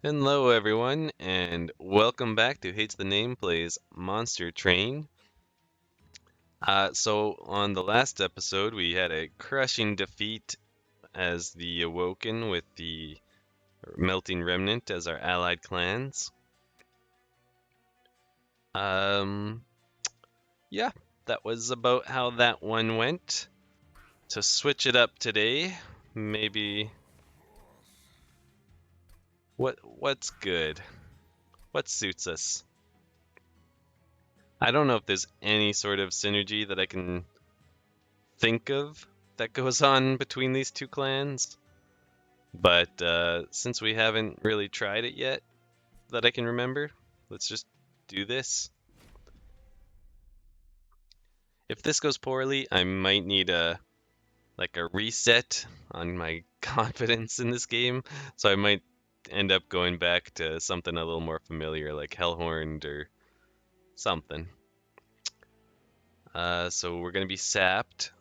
Hello, everyone, and welcome back to Hates the Name Plays Monster Train. On the last episode, we had a crushing defeat as the Awoken with the Melting Remnant as our allied clans. Um, yeah, that was about how that one went. To switch it up today, maybe what's good? What suits us? I don't know if there's any sort of synergy that I can think of that goes on between these two clans. But since we haven't really tried it yet that I can remember, let's just do this. If this goes poorly, I might need a reset on my confidence in this game. So I might end up going back to something a little more familiar like Hellhorned or something. So we're gonna be sapped.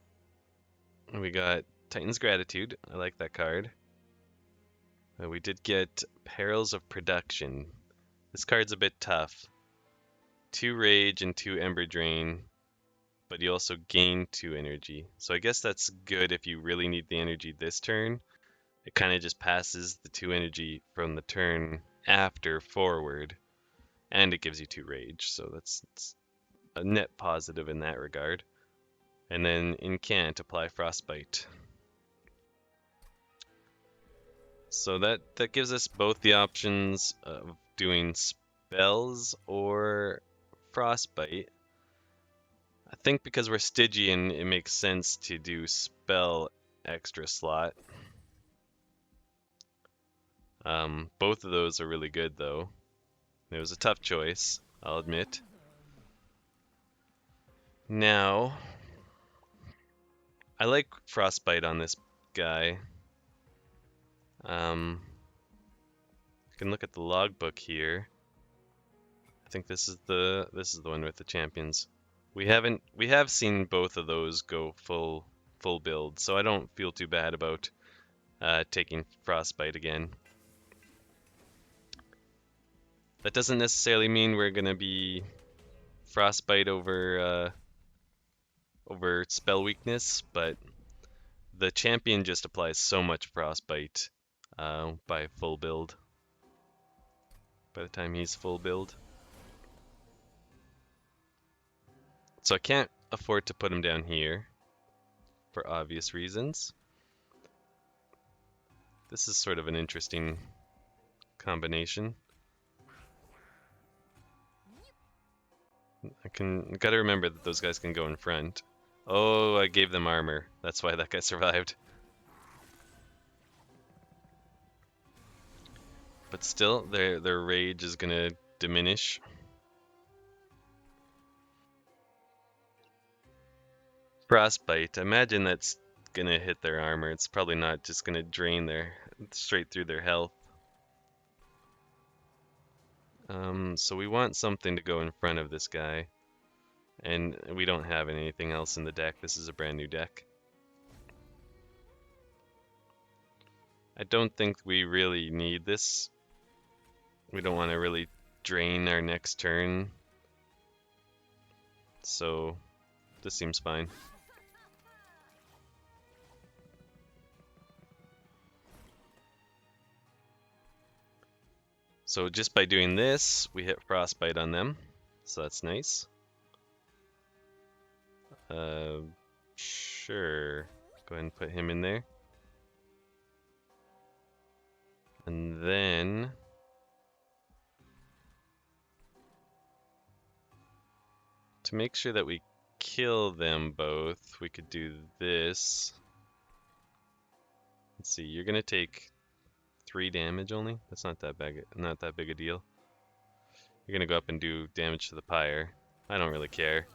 We got Titan's Gratitude. I like that card. We did get Perils of Production. This card's a bit tough. 2 Rage and 2 Ember Drain, but you also gain 2 energy. So I guess that's good if you really need the energy this turn. It kind of just passes the 2 energy from the turn after forward, and it gives you 2 Rage, so that's a net positive in that regard. And then Incant, apply Frostbite. So that gives us both the options of doing spells or Frostbite. I think because we're Stygian, it makes sense to do spell extra slot. Both of those are really good, though. It was a tough choice, I'll admit. Now, I like Frostbite on this guy. You can look at the logbook here. I think this is the one with the champions. We have seen both of those go full build, so I don't feel too bad about taking Frostbite again. That doesn't necessarily mean we're gonna be Frostbite over spell weakness, but the champion just applies so much Frostbite by full build. By the time he's full build, so I can't afford to put him down here for obvious reasons. This is sort of an interesting combination. Gotta remember that those guys can go in front. Oh, I gave them armor. That's why that guy survived. But still, their rage is gonna diminish. Frostbite. Imagine that's gonna hit their armor. It's probably not just gonna drain their straight through their health. So we want something to go in front of this guy, and we don't have anything else in the deck. This is a brand new deck. I don't think we really need this. We don't want to really drain our next turn, so this seems fine. So just by doing this, we hit Frostbite on them, so that's nice. Sure. Go ahead and put him in there. And then to make sure that we kill them both, we could do this. Let's see, you're gonna take 3 damage only. That's not that big a deal. You're gonna go up and do damage to the pyre. I don't really care.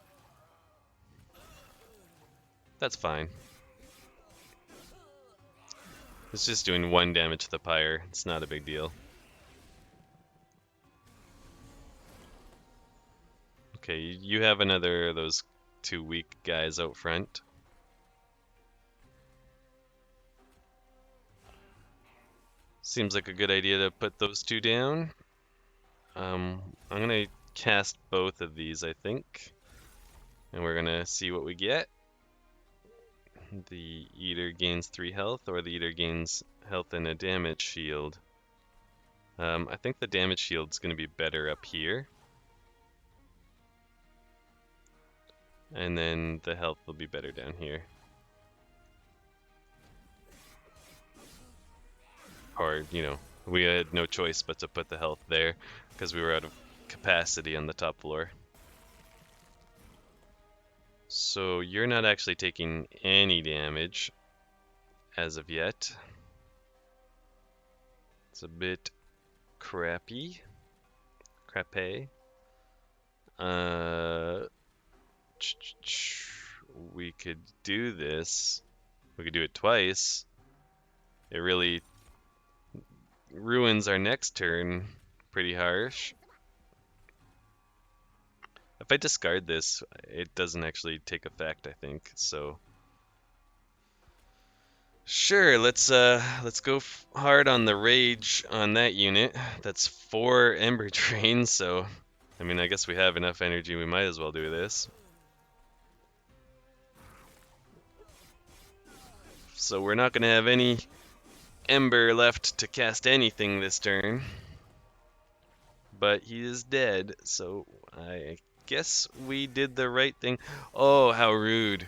That's fine. It's just doing 1 damage to the pyre. It's not a big deal. Okay, you have another of those 2 weak guys out front. Seems like a good idea to put those two down. I'm gonna cast both of these, I think, and we're gonna see what we get. The Eater gains 3 health, or the Eater gains health and a damage shield. I think the damage shield's gonna be better up here. And then the health will be better down here. Or, we had no choice but to put the health there because we were out of capacity on the top floor. So you're not actually taking any damage as of yet. It's a bit crappy. Crappy. We could do this. We could do it twice. It really ruins our next turn pretty harsh. If I discard this, it doesn't actually take effect, I think. So sure, let's go hard on the rage on that unit. That's 4 Ember Drain, so I mean, I guess we have enough energy. We might as well do this. So we're not going to have any Ember left to cast anything this turn. But he is dead, so I guess we did the right thing. Oh, how rude.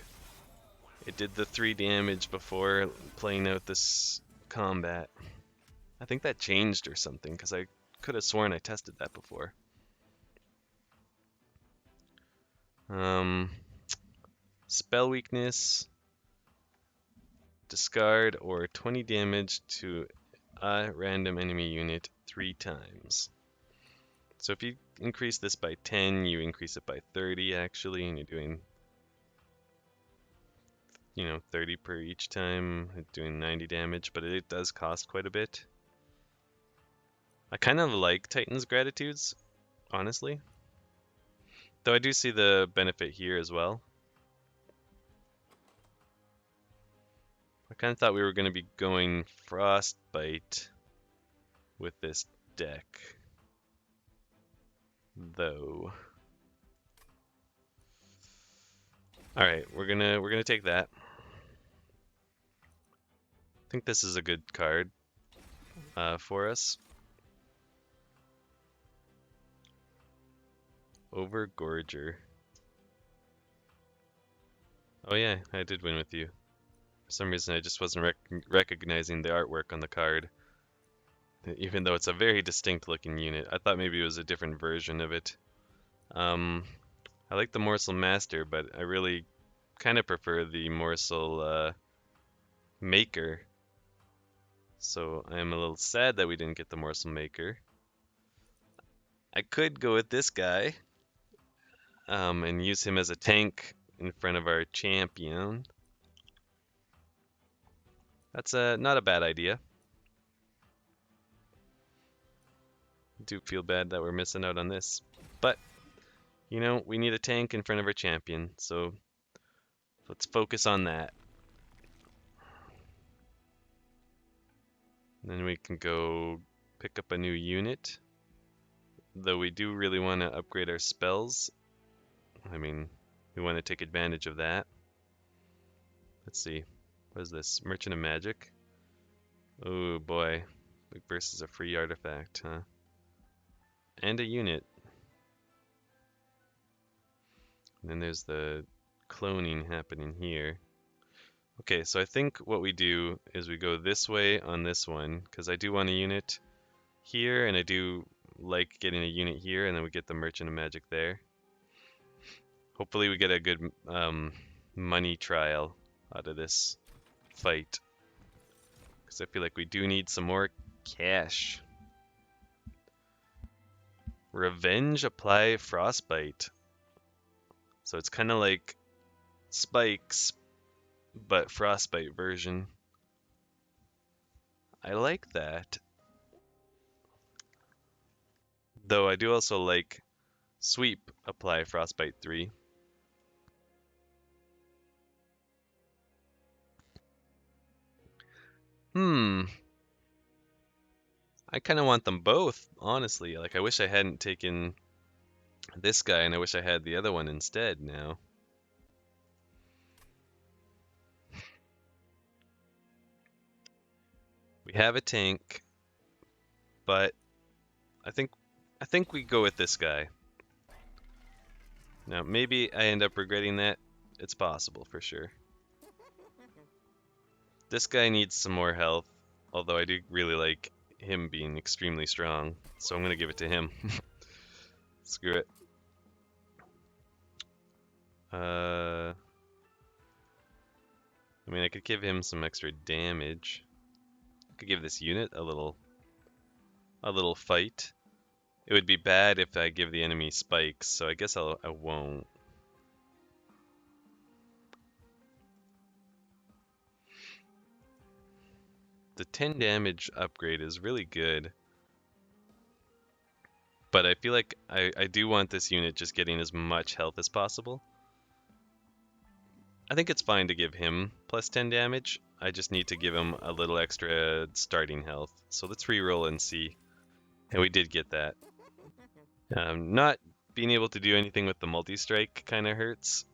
It did the 3 damage before playing out this combat. I think that changed or something, because I could have sworn I tested that before. Spell weakness. Discard or 20 damage to a random enemy unit 3 times. So if you increase this by 10, you increase it by 30 actually, and you're doing 30 per each time, doing 90 damage, but it does cost quite a bit. I kind of like Titan's Gratitudes, honestly. Though I do see the benefit here as well. I kind of thought we were going to be going Frostbite with this deck, though. All right, we're gonna take that. I think this is a good card for us. Overgorger. Oh yeah, I did win with you. For some reason, I just wasn't recognizing the artwork on the card. Even though it's a very distinct looking unit. I thought maybe it was a different version of it. I like the Morsel Master, but I really kind of prefer the Morsel Maker. So I am a little sad that we didn't get the Morsel Maker. I could go with this guy and use him as a tank in front of our champion. That's not a bad idea. I do feel bad that we're missing out on this. But, we need a tank in front of our champion, so let's focus on that. Then we can go pick up a new unit. Though we do really want to upgrade our spells. I mean, we want to take advantage of that. Let's see. What is this? Merchant of Magic? Oh boy. Versus a free artifact, huh? And a unit. And then there's the cloning happening here. Okay, so I think what we do is we go this way on this one, because I do want a unit here, and I do like getting a unit here, and then we get the Merchant of Magic there. Hopefully we get a good money trial out of this fight, because I feel like we do need some more cash. Revenge apply Frostbite. So it's kind of like Spikes, but Frostbite version. I like that. Though I do also like Sweep apply Frostbite 3. I kind of want them both, honestly. Like, I wish I hadn't taken this guy, and I wish I had the other one instead now. We have a tank, but I think we go with this guy. Now, maybe I end up regretting that. It's possible, for sure. This guy needs some more health, although I do really like him being extremely strong, so I'm going to give it to him. Screw it. I mean, I could give him some extra damage. I could give this unit a little fight. It would be bad if I give the enemy spikes, so I guess I won't. The 10 damage upgrade is really good. But I feel like I do want this unit just getting as much health as possible. I think it's fine to give him plus 10 damage. I just need to give him a little extra starting health. So let's reroll and see. And we did get that. Not being able to do anything with the multi-strike kind of hurts.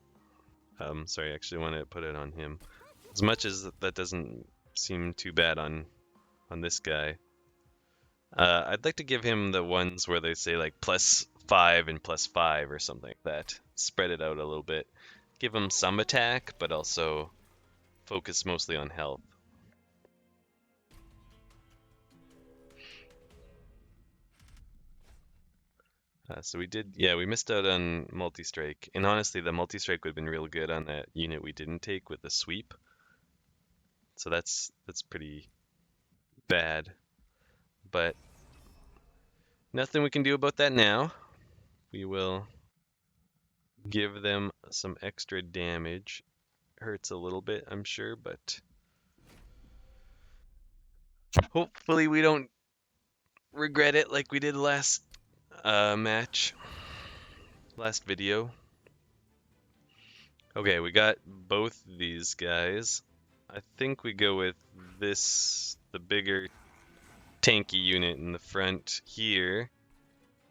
Sorry, I actually want to put it on him. As much as that doesn't seem too bad on this guy. I'd like to give him the ones where they say like +5 and +5 or something like that. Spread it out a little bit. Give him some attack, but also focus mostly on health. So we did, yeah, we missed out on multi-strike. And honestly, the multi-strike would have been real good on that unit we didn't take with the sweep. So that's pretty bad. But nothing we can do about that now. We will give them some extra damage. Hurts a little bit, I'm sure, but hopefully we don't regret it like we did last last video. Okay, we got both these guys. I think we go with this, the bigger tanky unit in the front here.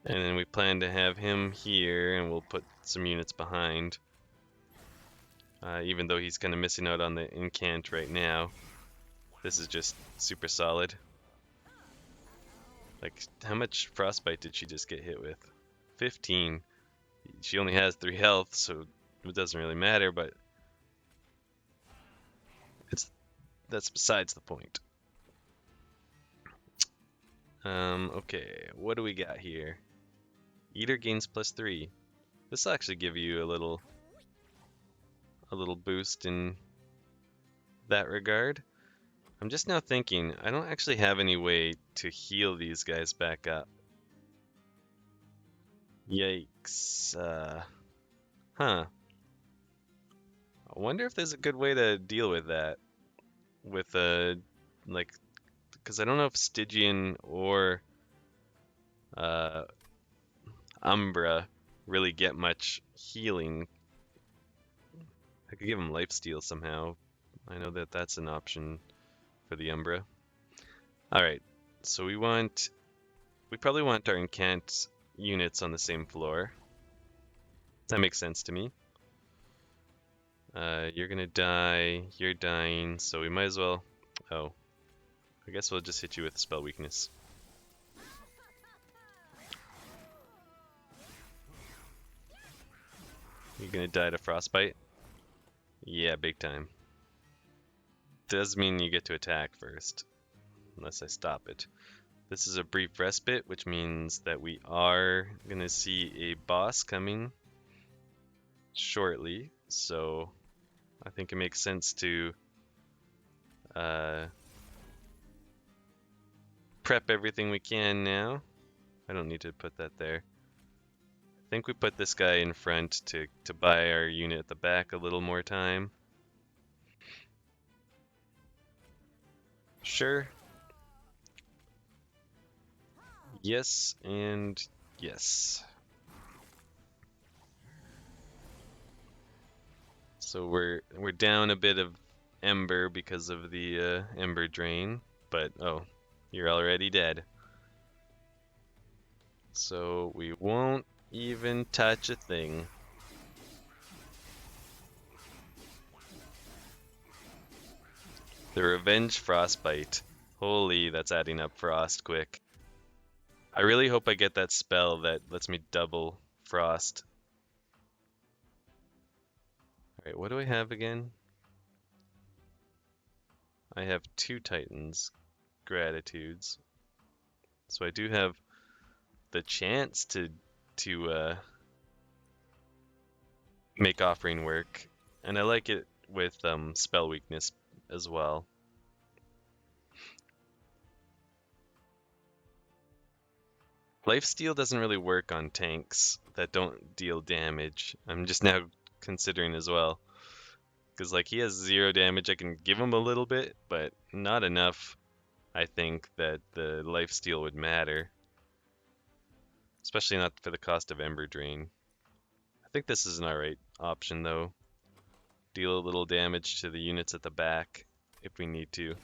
And then we plan to have him here, and we'll put some units behind. Even though he's kind of missing out on the incant right now. This is just super solid. Like, how much frostbite did she just get hit with? 15. She only has 3 health, so it doesn't really matter, but that's besides the point. Okay, what do we got here? Eater gains +3. This will actually give you a little boost in that regard. I'm just now thinking, I don't actually have any way to heal these guys back up. Yikes. Huh. I wonder if there's a good way to deal with that. With like, because I don't know if Stygian or Umbra really get much healing. I could give him lifesteal somehow. I know that that's an option for the Umbra. Alright, so we probably want our incant units on the same floor. That makes sense to me. You're gonna die, you're dying, so we might as well... Oh, I guess we'll just hit you with spell weakness. You're gonna die to frostbite? Yeah, big time. Does mean you get to attack first, unless I stop it. This is a brief respite, which means that we are gonna see a boss coming shortly, so I think it makes sense to prep everything we can now. I don't need to put that there. I think we put this guy in front to buy our unit at the back a little more time. Sure. Yes, and yes. So we're down a bit of Ember because of the Ember Drain, but oh, you're already dead. So we won't even touch a thing. The Revenge Frostbite. Holy, that's adding up frost quick. I really hope I get that spell that lets me double frost. Alright, what do I have again? I have 2 Titans Gratitudes. So I do have the chance to make Offering work. And I like it with spell weakness as well. Lifesteal doesn't really work on tanks that don't deal damage. I'm just now considering as well. Because like he has 0 damage, I can give him a little bit, but not enough, I think, that the lifesteal would matter. Especially not for the cost of Ember Drain. I think this is an alright option though. Deal a little damage to the units at the back if we need to.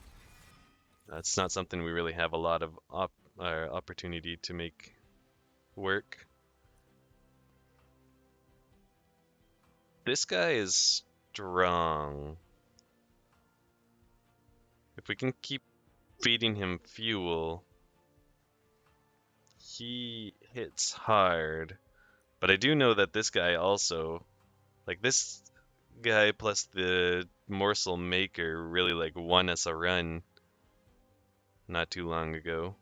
That's not something we really have a lot of opportunity to make work. This guy is strong. If we can keep feeding him fuel, he hits hard. But I do know that this guy also, like this guy plus the morsel maker really like won us a run not too long ago.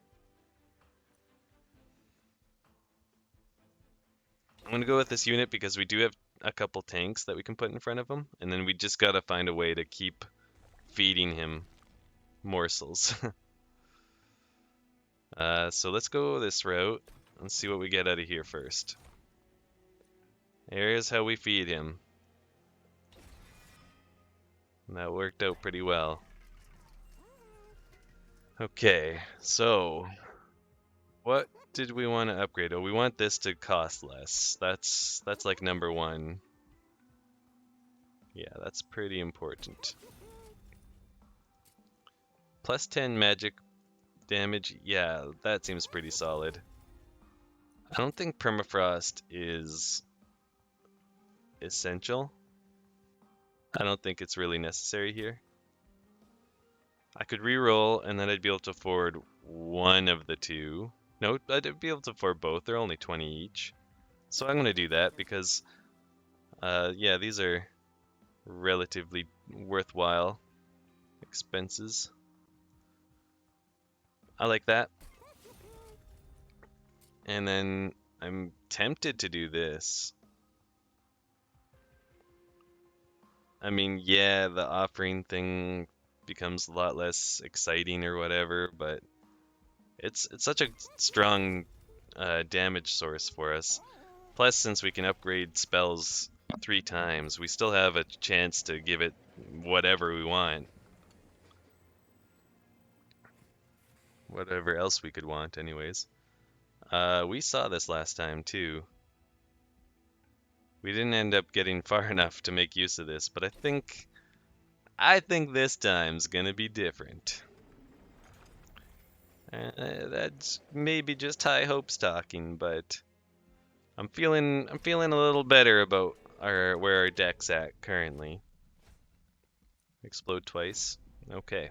I'm gonna go with this unit because we do have a couple tanks that we can put in front of him, and then we just gotta find a way to keep feeding him morsels. So let's go this route and see what we get out of here first. Here's how we feed him. And that worked out pretty well. Okay, so what did we want to upgrade? Oh, we want this to cost less. That's like number 1. Yeah, that's pretty important. Plus 10 magic damage. Yeah, that seems pretty solid. I don't think permafrost is essential. I don't think it's really necessary here. I could reroll and then I'd be able to afford one of the 2. No, I'd be able to afford both. They're only 20 each. So I'm going to do that because, yeah, these are relatively worthwhile expenses. I like that. And then I'm tempted to do this. I mean, yeah, the offering thing becomes a lot less exciting or whatever, but it's such a strong damage source for us. Plus, since we can upgrade spells 3 times, we still have a chance to give it whatever we want. Whatever else we could want, anyways. We saw this last time, too. We didn't end up getting far enough to make use of this, but I think this time's gonna be different. That's maybe just high hopes talking, but I'm feeling a little better about where our deck's at currently. Explode twice. Okay.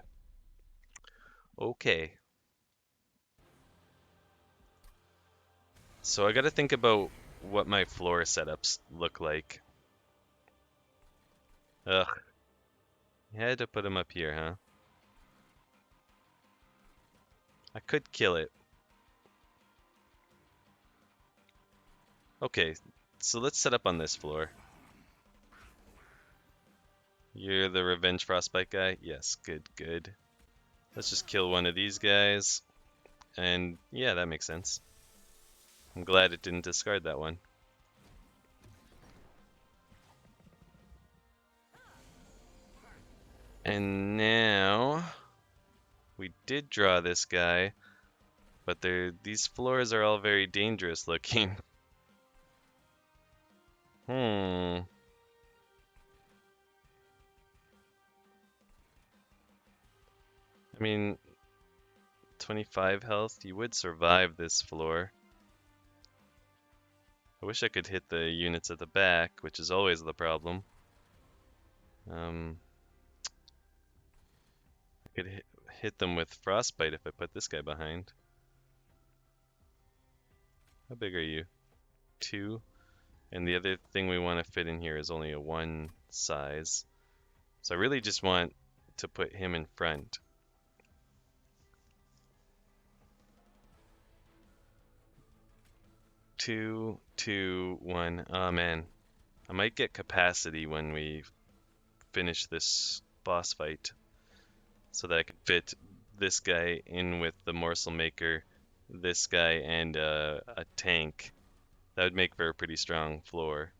Okay. So I gotta think about what my floor setups look like. Ugh. I had to put them up here, huh? I could kill it. Okay, so let's set up on this floor. You're the Revenge Frostbite guy? Yes, good, good. Let's just kill one of these guys. And yeah, that makes sense. I'm glad it didn't discard that one. And now we did draw this guy, but these floors are all very dangerous looking. I mean, 25 health, you would survive this floor. I wish I could hit the units at the back, which is always the problem. I could hit them with Frostbite if I put this guy behind. How big are you? 2. And the other thing we want to fit in here is only a 1 size. So I really just want to put him in front. Two, 2, 1. Oh man. I might get capacity when we finish this boss fight, so that I can fit this guy in with the morsel maker, this guy, and a tank. That would make for a pretty strong floor.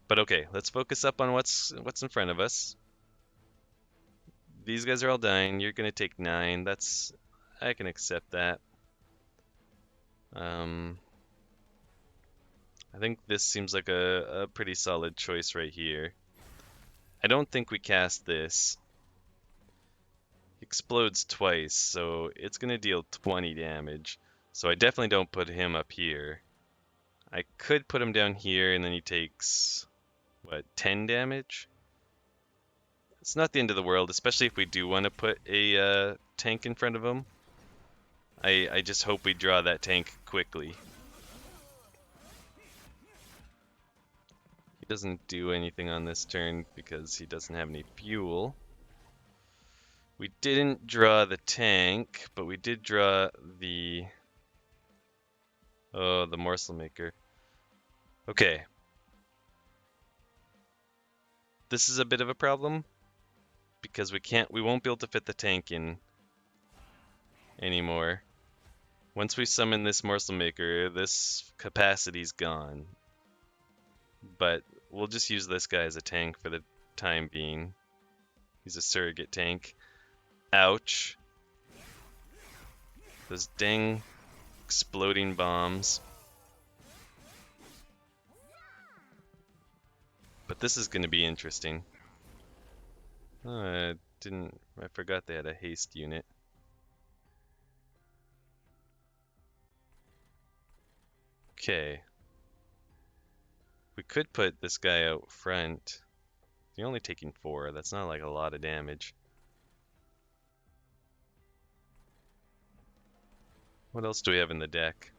But okay, let's focus up on what's in front of us. These guys are all dying. You're gonna take 9. I can accept that. I think this seems like a pretty solid choice right here. I don't think we cast this. He explodes twice, so it's gonna deal 20 damage. So I definitely don't put him up here. I could put him down here and then he takes, what, 10 damage? It's not the end of the world, especially if we do want to put a tank in front of him. I just hope we draw that tank quickly. He doesn't do anything on this turn because he doesn't have any fuel. We didn't draw the tank, but we did draw the morsel maker. Okay. This is a bit of a problem because we won't be able to fit the tank in anymore. Once we summon this morsel maker, this capacity's gone. But we'll just use this guy as a tank for the time being. He's a surrogate tank. Ouch. Those dang exploding bombs. But this is going to be interesting. Oh, I forgot they had a haste unit. Okay. We could put this guy out front. You're only taking 4. That's not like a lot of damage. What else do we have in the deck?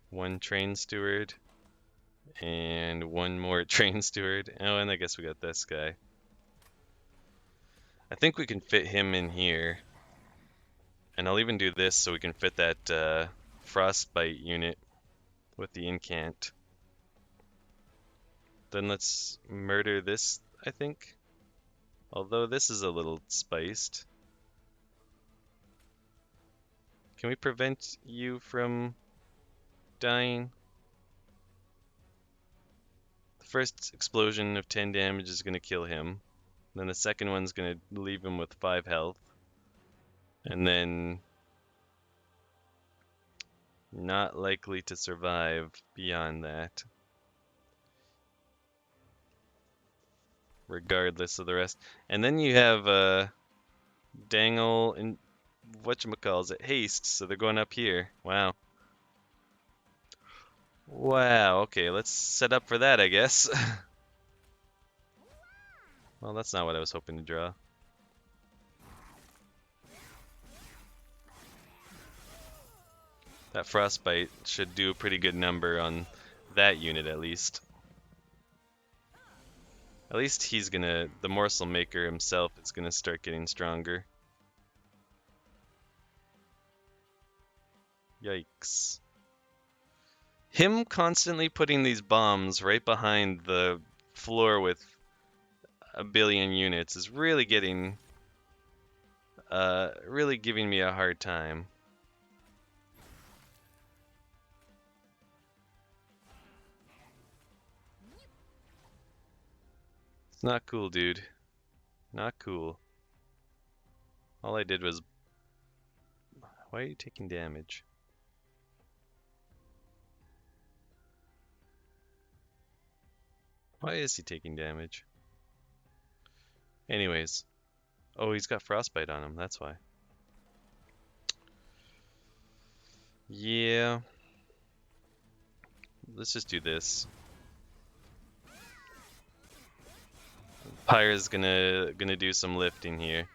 1 train steward. And 1 more train steward. Oh, and I guess we got this guy. I think we can fit him in here. And I'll even do this so we can fit that frostbite unit with the incant. Then let's murder this, I think. Although this is a little spiced. Can we prevent you from dying? The first explosion of 10 damage is going to kill him. Then the second one's going to leave him with 5 health. And then not likely to survive beyond that. Regardless of the rest. And then you have Dangle and whatchamacallit, haste, so they're going up here. Wow. Wow, okay, let's set up for that, I guess. Well, that's not what I was hoping to draw. That frostbite should do a pretty good number on that unit at least. At least the morsel maker himself is gonna start getting stronger. Yikes. Him constantly putting these bombs right behind the floor with a billion units is really giving me a hard time. It's not cool, dude. Not cool. All I did was... Why are you taking damage? Why is he taking damage? Anyways. Oh, he's got frostbite on him, that's why. Yeah. Let's just do this. Pyre's gonna do some lifting here.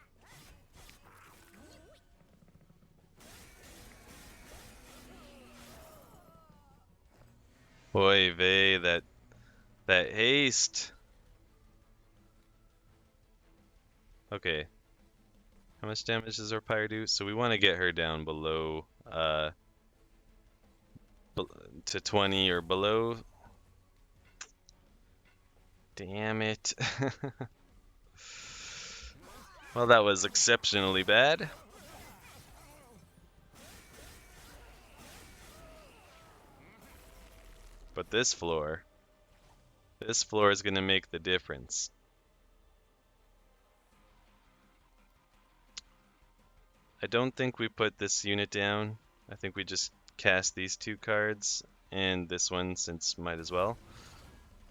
Oy vey, that haste. Okay. How much damage does our Pyre do? So we want to get her down below to 20 or below. Damn it. Well, that was exceptionally bad. But this floor is going to make the difference. I don't think we put this unit down. I think we just cast these two cards and this one, since might as well.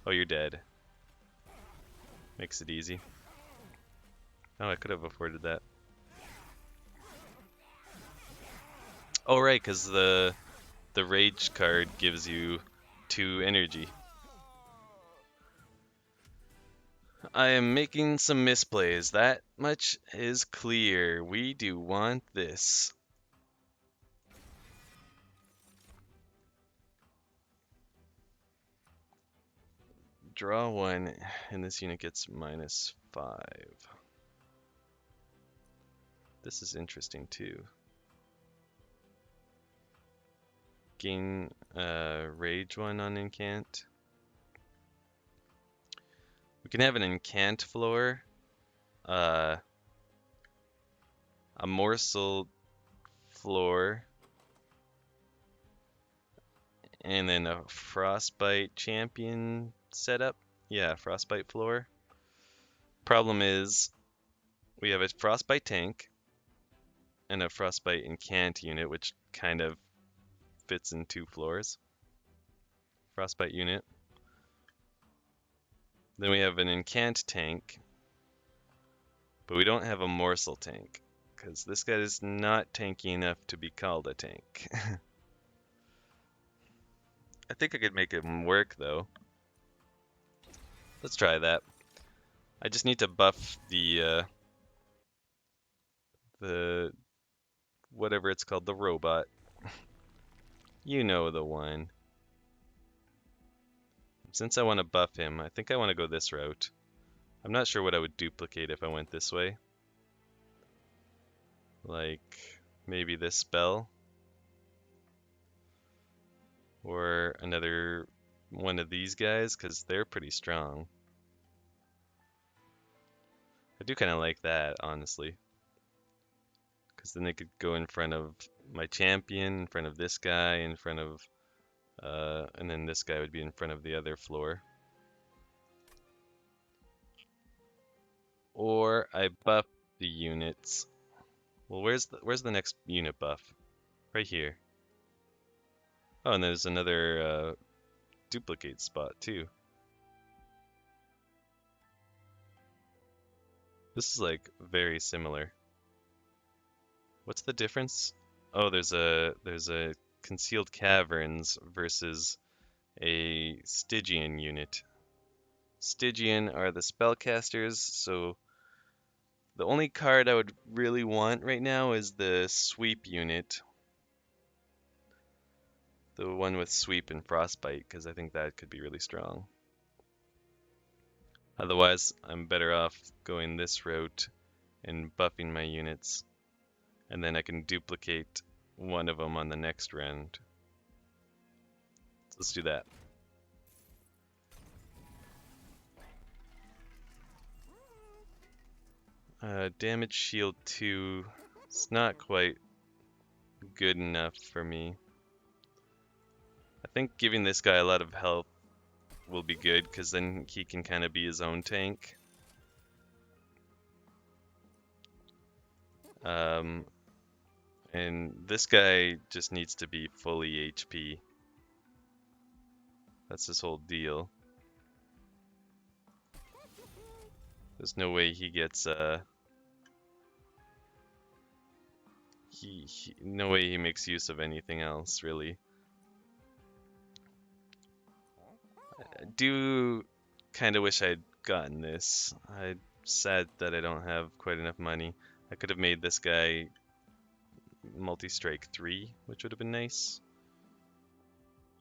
Oh, you're dead. Makes it easy. Oh, I could have afforded that. Oh, right, because the rage card gives you 2 energy. I am making some misplays. That much is clear. We do want this. Draw 1, and this unit gets -5. This is interesting too. Gain Rage 1 on Incant. We can have an Incant floor, a Morsel floor, and then a Frostbite champion setup. Yeah, Frostbite floor. Problem is, we have a Frostbite tank and a Frostbite Incant unit, which kind of fits in 2 floors. Frostbite unit. Then we have an Incant tank, but we don't have a Morsel tank, because this guy is not tanky enough to be called a tank. I think I could make him work, though. Let's try that. I just need to buff the whatever it's called, the robot. You know the one. Since I want to buff him, I think I want to go this route. I'm not sure what I would duplicate if I went this way. Like, maybe this spell. Or another one of these guys, because they're pretty strong. I do kind of like that, honestly. Because then they could go in front of my champion, in front of this guy, in front of... and then this guy would be in front of the other floor. Or I buff the units. Well, where's the next unit buff? Right here. Oh, and there's another duplicate spot too. This is like very similar. What's the difference? Oh, there's a concealed caverns versus a Stygian unit. Stygian are the spellcasters, so the only card I would really want right now is the sweep unit. The one with sweep and frostbite, because I think that could be really strong. Otherwise, I'm better off going this route and buffing my units, and then I can duplicate one of them on the next round. So let's do that. Damage shield 2. It's not quite good enough for me. I think giving this guy a lot of health will be good, because then he can kind of be his own tank. And this guy just needs to be fully HP. That's his whole deal. There's no way he gets no way he makes use of anything else, really. I do kind of wish I'd gotten this. I'm sad that I don't have quite enough money. I could have made this guy multi-strike 3, which would have been nice.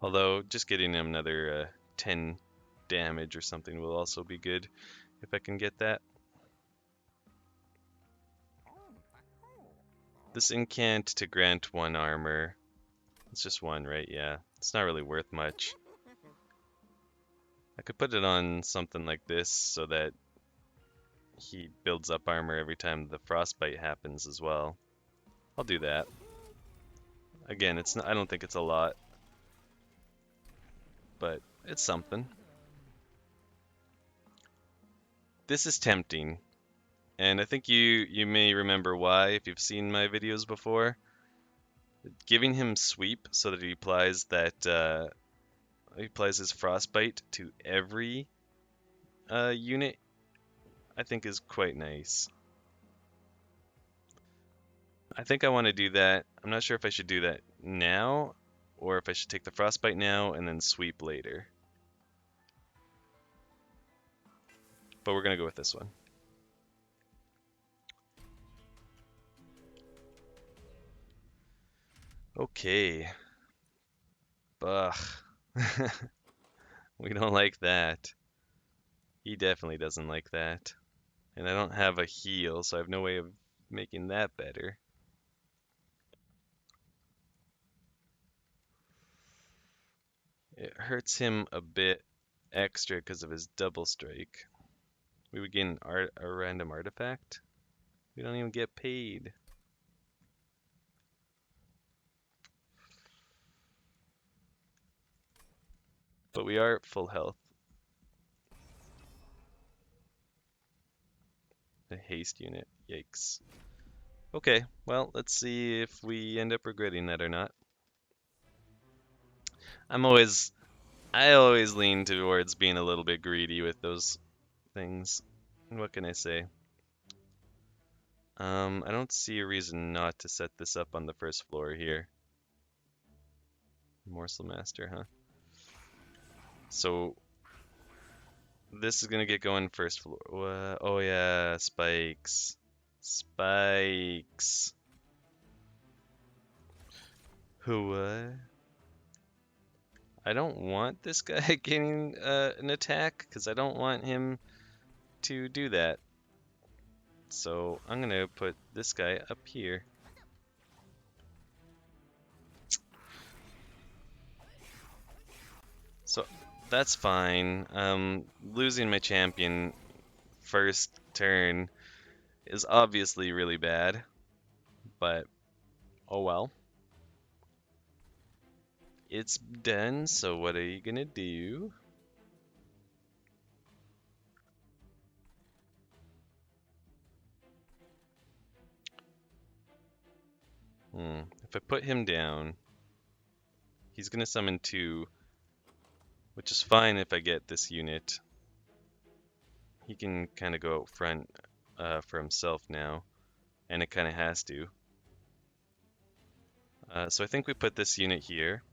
Although, just getting him another 10 damage or something will also be good, if I can get that. This incant to grant 1 armor. It's just 1, right? Yeah. It's not really worth much. I could put it on something like this so that he builds up armor every time the frostbite happens as well. I'll do that. Again, it's not, I don't think it's a lot, but it's something. This is tempting, and I think you may remember why if you've seen my videos before. Giving him sweep so that he applies his frostbite to every unit, I think is quite nice. I think I want to do that. I'm not sure if I should do that now or if I should take the frostbite now and then sweep later. But we're gonna go with this one. Okay. Ugh. We don't like that. He definitely doesn't like that. And I don't have a heal, so I have no way of making that better. It hurts him a bit extra because of his double strike. We would gain a random artifact. We don't even get paid. But we are at full health. A haste unit. Yikes. Okay, well, let's see if we end up regretting that or not. I always lean towards being a little bit greedy with those things. What can I say? I don't see a reason not to set this up on the first floor here. Morsel Master, huh? So this is gonna get going first floor. Oh yeah, spikes. Spikes. Who? I don't want this guy getting an attack because I don't want him to do that. So I'm gonna put this guy up here. So that's fine. Losing my champion first turn is obviously really bad, but oh well. It's done, so what are you gonna do? If I put him down, he's gonna summon 2, which is fine if I get this unit. He can kind of go out front for himself now, and it kind of has to. So I think we put this unit here.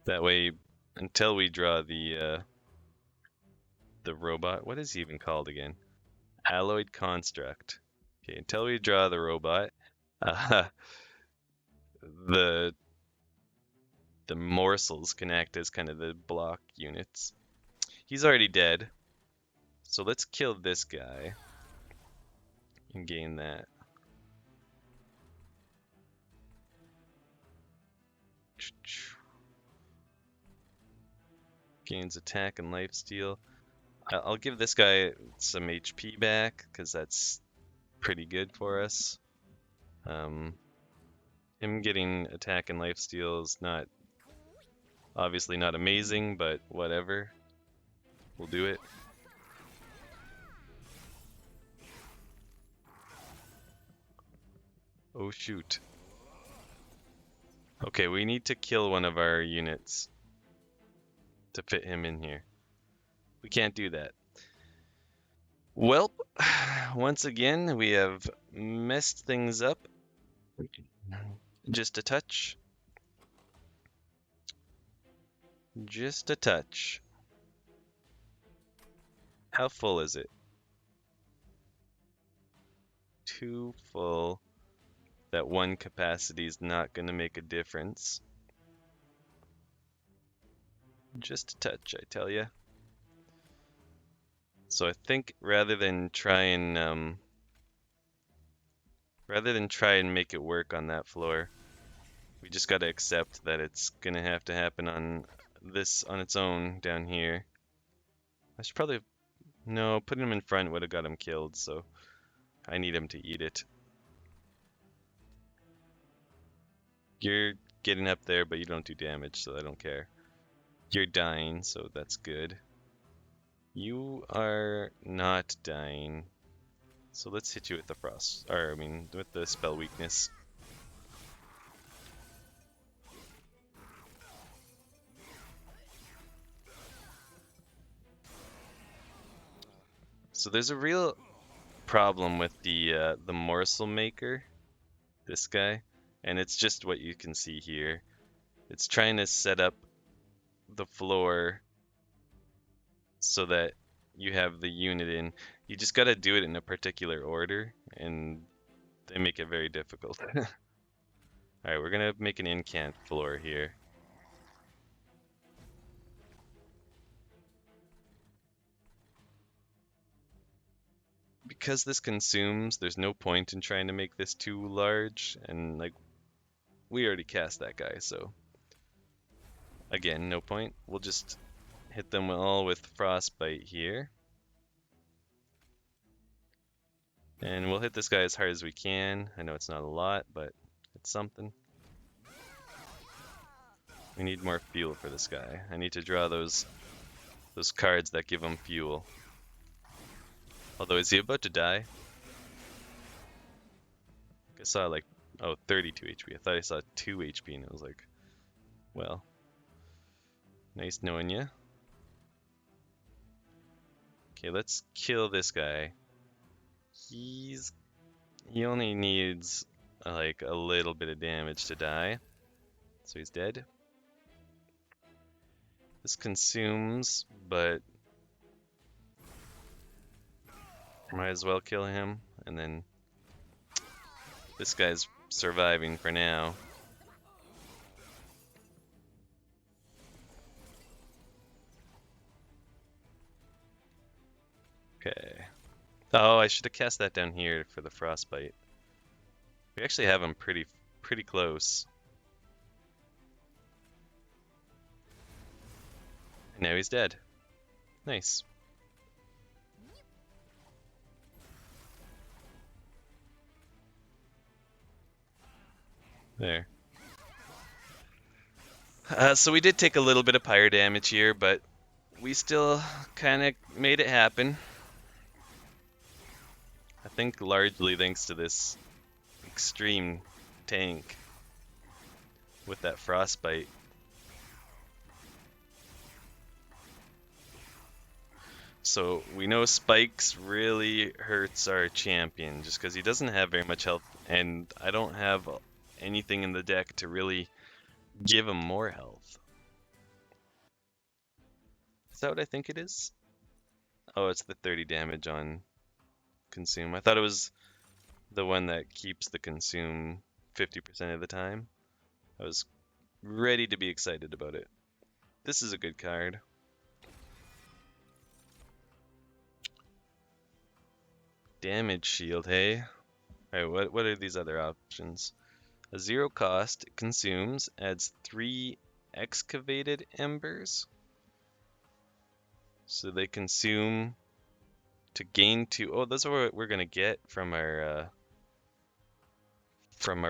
That way, until we draw the robot, what is he even called again? Alloyed Construct. Okay, until we draw the robot, the morsels can act as kind of the block units. He's already dead, so let's kill this guy and gain that. Gains attack and lifesteal. I'll give this guy some HP back because that's pretty good for us. Him getting attack and lifesteal is not obviously not amazing, but whatever. We'll do it. Oh shoot. Okay, we need to kill one of our units to fit him in here. We can't do that. Well, once again, we have messed things up Just a touch. Just a touch. How full is it? Too full. That one capacity is not going to make a difference. Just a touch, I tell you. So I think rather than try and make it work on that floor, we just got to accept that it's going to have to happen on this on its own down here. I should probably no, putting him in front would have got him killed, so I need him to eat it. You're getting up there, but you don't do damage, so I don't care. You're dying, so that's good. You are not dying. So let's hit you with the frost, or I mean, with the spell weakness. So there's a real problem with the morsel maker, this guy, and it's just what you can see here. It's trying to set up the floor so that you have the unit in. You just got to do it in a particular order, and they make it very difficult. Alright, we're gonna make an incant floor here. Because this consumes, there's no point in trying to make this too large, and like, we already cast that guy, so again, no point. We'll just hit them all with frostbite here. And we'll hit this guy as hard as we can. I know it's not a lot, but it's something. We need more fuel for this guy. I need to draw those cards that give him fuel. Although, is he about to die? I saw like, oh, 32 HP. I thought I saw 2 HP and I was like, well, nice knowing you. Okay, let's kill this guy. He only needs like a little bit of damage to die. So he's dead. This consumes, but might as well kill him. And then this guy's surviving for now. Okay. Oh, I should have cast that down here for the frostbite. We actually have him pretty close. And now he's dead. Nice. There. So we did take a little bit of pyre damage here, but we still kind of made it happen. I think largely thanks to this extreme tank with that frostbite. So we know Spikes really hurts our champion just because he doesn't have very much health, and I don't have anything in the deck to really give him more health. Is that what I think it is? Oh, it's the 30 damage on consume. I thought it was the one that keeps the consume 50% of the time. I was ready to be excited about it. This is a good card. Damage shield, hey? Alright, what are these other options? A 0 cost, consumes, adds 3 excavated embers. So they consume to gain 2. Oh, those are what we're gonna get from our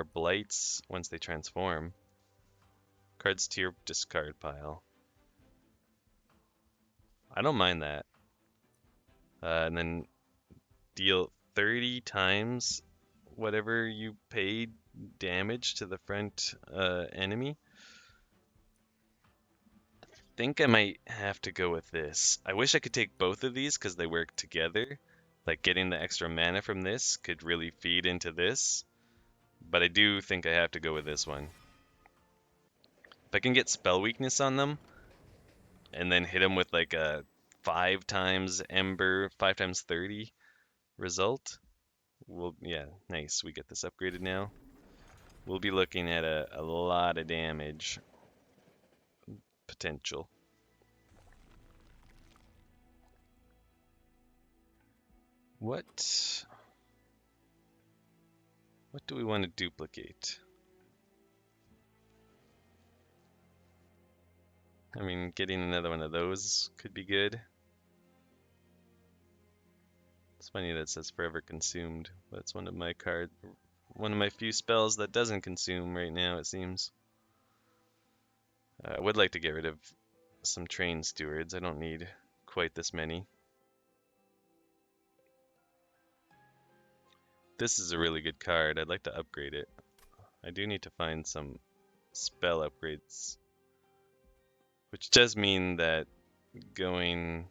blights once they transform. Cards to your discard pile. I don't mind that. And then deal 30 times whatever you paid damage to the front enemy. I think I might have to go with this. I wish I could take both of these because they work together. Like getting the extra mana from this could really feed into this. but I do think I have to go with this one. If I can get spell weakness on them, and then hit them with like a 5 times Ember, 5 times 30 result, yeah, nice. We get this upgraded now. We'll be looking at a lot of damage potential. What do we want to duplicate? I mean, getting another one of those could be good. It's funny that it says forever consumed, but it's one of my few spells that doesn't consume right now, it seems. I would like to get rid of some train stewards. I don't need quite this many. This is a really good card. I'd like to upgrade it. I do need to find some spell upgrades, which does mean that going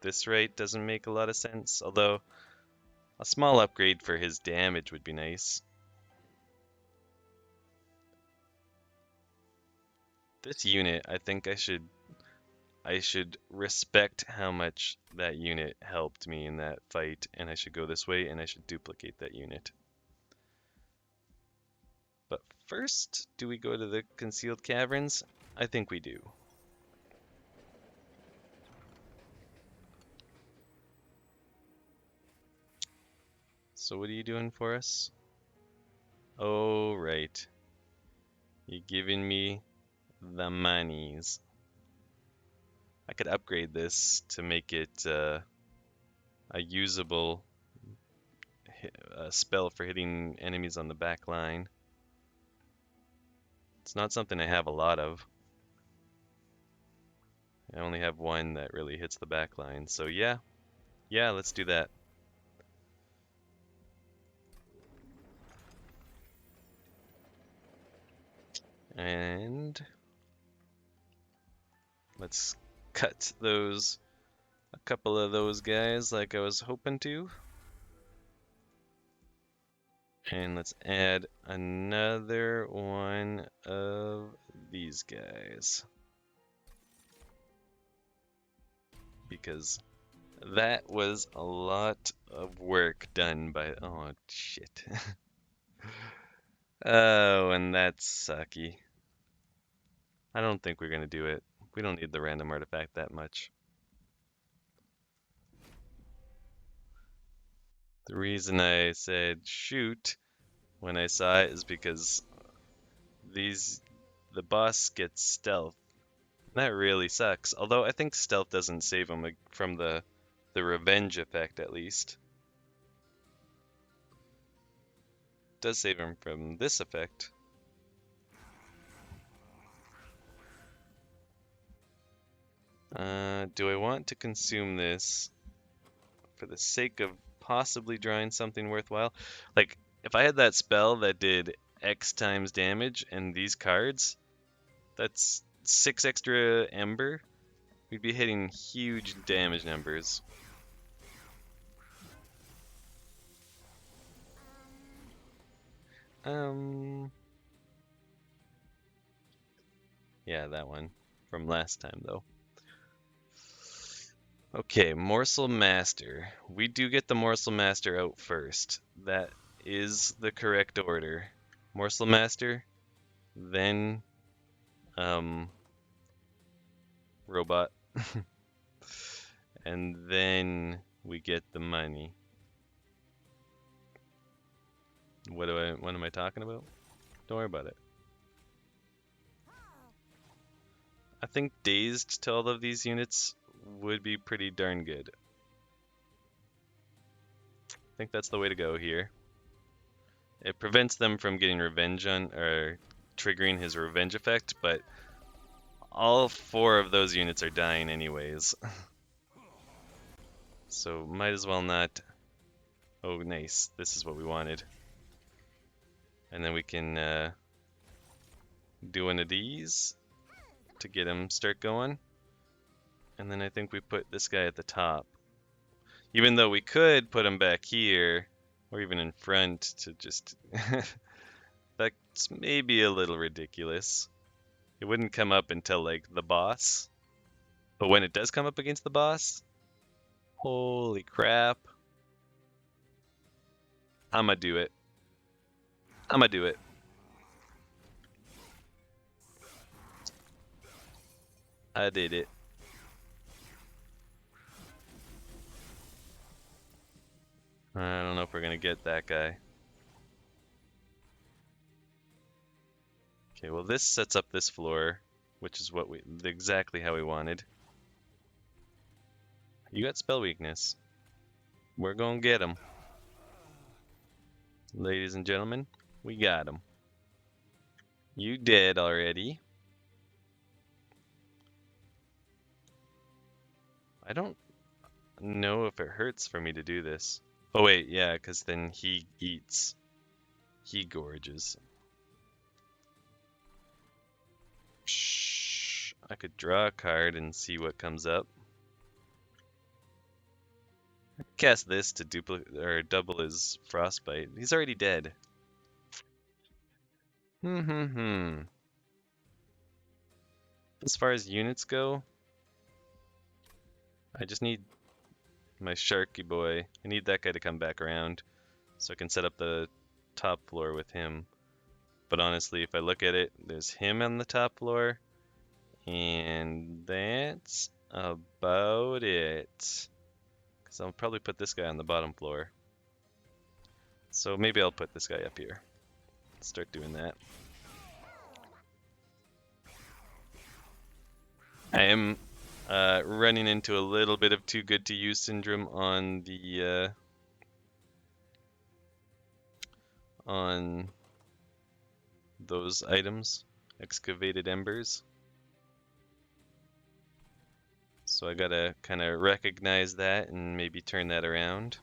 this rate doesn't make a lot of sense, although a small upgrade for his damage would be nice. This unit, I think I should respect how much that unit helped me in that fight, and I should go this way, and I should duplicate that unit. But first, do we go to the concealed caverns? I think we do. So what are you doing for us? Oh, right. You're giving me the monies. I could upgrade this to make it a usable spell for hitting enemies on the back line. It's not something I have a lot of. I only have one that really hits the back line. So yeah, let's do that. And let's cut a couple of those guys like I was hoping to. And let's add another one of these guys. Because that was a lot of work done by... Oh, shit. Oh, and that's sucky. I don't think we're going to do it. We don't need the random artifact that much. The reason I said shoot when I saw it is because the boss gets stealth. That really sucks. Although I think stealth doesn't save him from the revenge effect, at least. It does save him from this effect. Do I want to consume this for the sake of possibly drawing something worthwhile? Like, if I had that spell that did X times damage and these cards, that's 6 extra Ember. We'd be hitting huge damage numbers. Yeah, that one from last time though. Okay, Morsel Master. We do get the Morsel Master out first. That is the correct order. Morsel Master, then Robot, and then we get the money. What am I talking about? Don't worry about it. I think Dazed to all of these units would be pretty darn good. I think that's the way to go here. It prevents them from getting revenge on, or triggering his revenge effect, but all 4 of those units are dying anyways. So might as well not... Oh, nice. This is what we wanted. And then we can do one of these to get him start going. And then I think we put this guy at the top. Even though we could put him back here, or even in front to just That's maybe a little ridiculous. It wouldn't come up until like the boss. But when it does come up against the boss, holy crap. I'ma do it. I'ma do it. I did it. I don't know if we're gonna get that guy. Okay, well this sets up this floor, which is what exactly how we wanted. You got spell weakness. We're gonna get him. Ladies and gentlemen, we got him. You dead already. I don't know if it hurts for me to do this. Oh wait, yeah, because then he eats. He gorges. Shh. I could draw a card and see what comes up. Cast this to duplicate or double his frostbite. He's already dead. As far as units go, I just need my Sharky boy. I need that guy to come back around so I can set up the top floor with him. But honestly, if I look at it, there's him on the top floor, and that's about it. Because I'll probably put this guy on the bottom floor. So maybe I'll put this guy up here. Start doing that. I am running into a little bit of too good to use syndrome on the on those items, excavated embers. So I gotta kind of recognize that and maybe turn that around.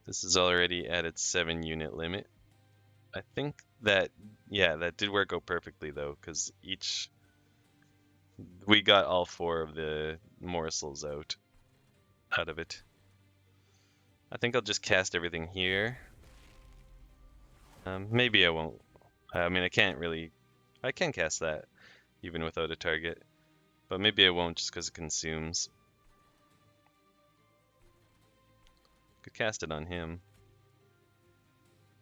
This is already at its 7-unit limit. I think that, yeah, that did work out perfectly though, because we got all 4 of the morsels out of it. I think I'll just cast everything here. Maybe I won't. I mean, I can cast that even without a target, but maybe I won't just because it consumes. Could cast it on him.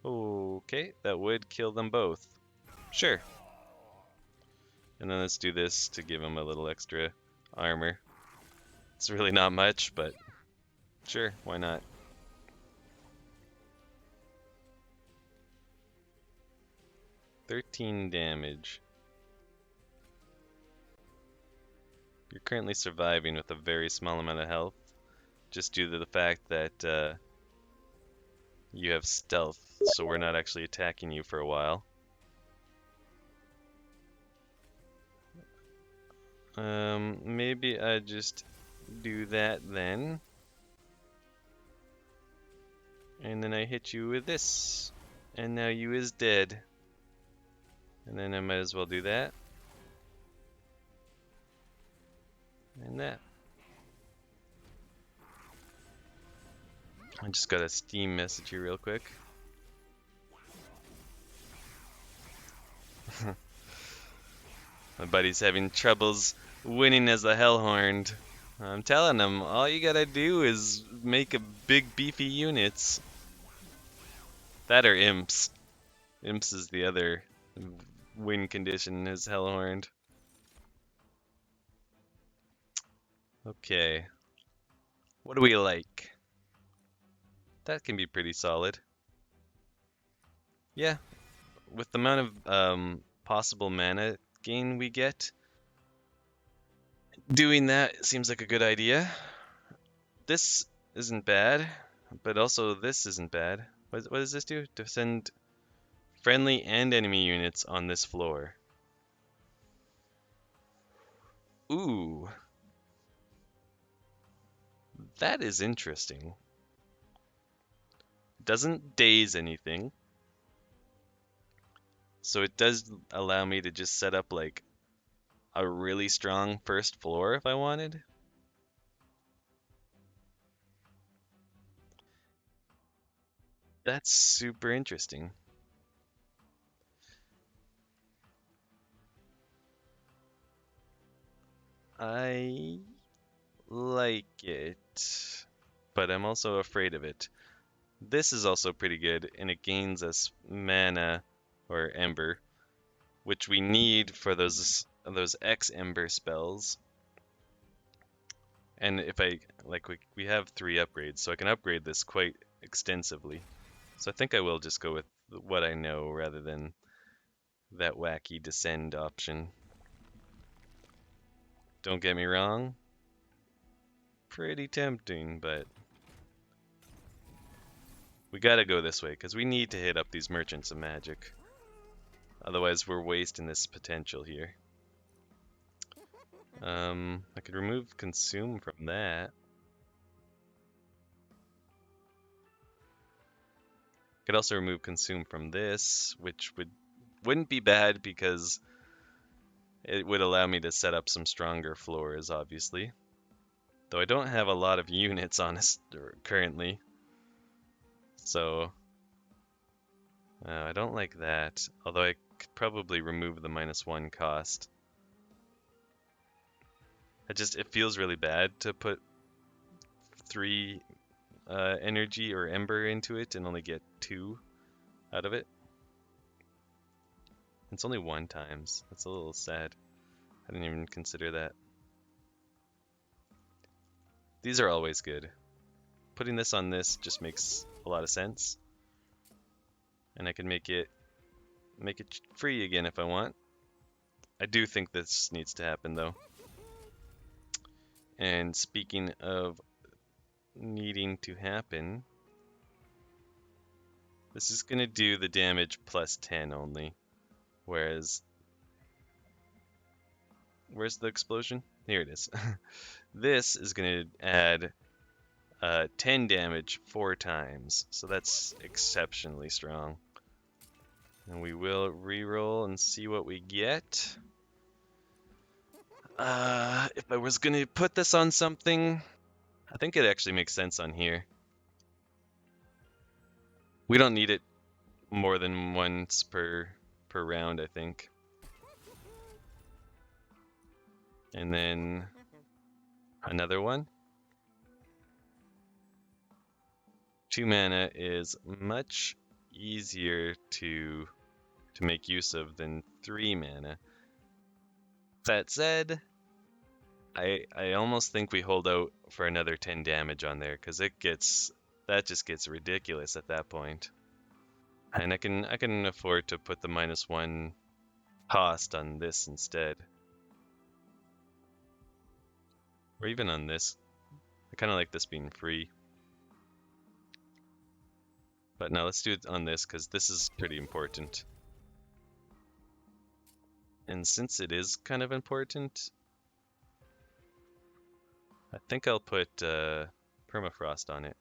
Okay, that would kill them both. Sure. And then let's do this to give him a little extra armor. It's really not much, but sure, why not? $13 damage. You're currently surviving with a very small amount of health, just due to the fact that you have stealth, so we're not actually attacking you for a while. Maybe I just do that then. And then I hit you with this. And now you is dead. And then I might as well do that. And that. I just got a Steam message here real quick. My buddy's having troubles winning as a Hellhorned. I'm telling him, all you gotta do is make a big beefy units. That or Imps. Imps is the other win condition is Hellhorned. Okay. What do we like? That can be pretty solid. Yeah. With the amount of possible mana gain we get, doing that seems like a good idea. This isn't bad, but also this isn't bad. What does this do? To send friendly and enemy units on this floor. Ooh. That is interesting. Doesn't daze anything. So it does allow me to just set up like a really strong first floor if I wanted. That's super interesting. I like it, but I'm also afraid of it. This is also pretty good, and it gains us mana or ember, which we need for those X ember spells. And if I like, we have 3 upgrades, so I can upgrade this quite extensively. So I think I will just go with what I know rather than that wacky descend option. Don't get me wrong, pretty tempting, but we gotta go this way because we need to hit up these merchants of magic. Otherwise, we're wasting this potential here. I could remove consume from that. Could also remove consume from this, which wouldn't be bad because it would allow me to set up some stronger floors, obviously. Though I don't have a lot of units on us currently, so I don't like that. Although I could probably remove the -1 cost. It feels really bad to put 3 energy or ember into it and only get 2 out of it. It's only 1 times. That's a little sad. I didn't even consider that. These are always good. Putting this on this just makes a lot of sense. And I can make it free again if I want. I do think this needs to happen though. And speaking of needing to happen, this is going to do the damage plus 10 only. Whereas, where's the explosion? Here it is. This is going to add 10 damage 4 times. So that's exceptionally strong. And we will re-roll and see what we get. If I was going to put this on something, I think it actually makes sense on here. We don't need it more than once per round, I think. And then another one. 2 mana is much easier to make use of than 3 mana. That said, I almost think we hold out for another 10 damage on there because that just gets ridiculous at that point. And I can afford to put the -1 cost on this instead. Or even on this. I kind of like this being free. But now let's do it on this because this is pretty important. And since it is kind of important, I think I'll put permafrost on it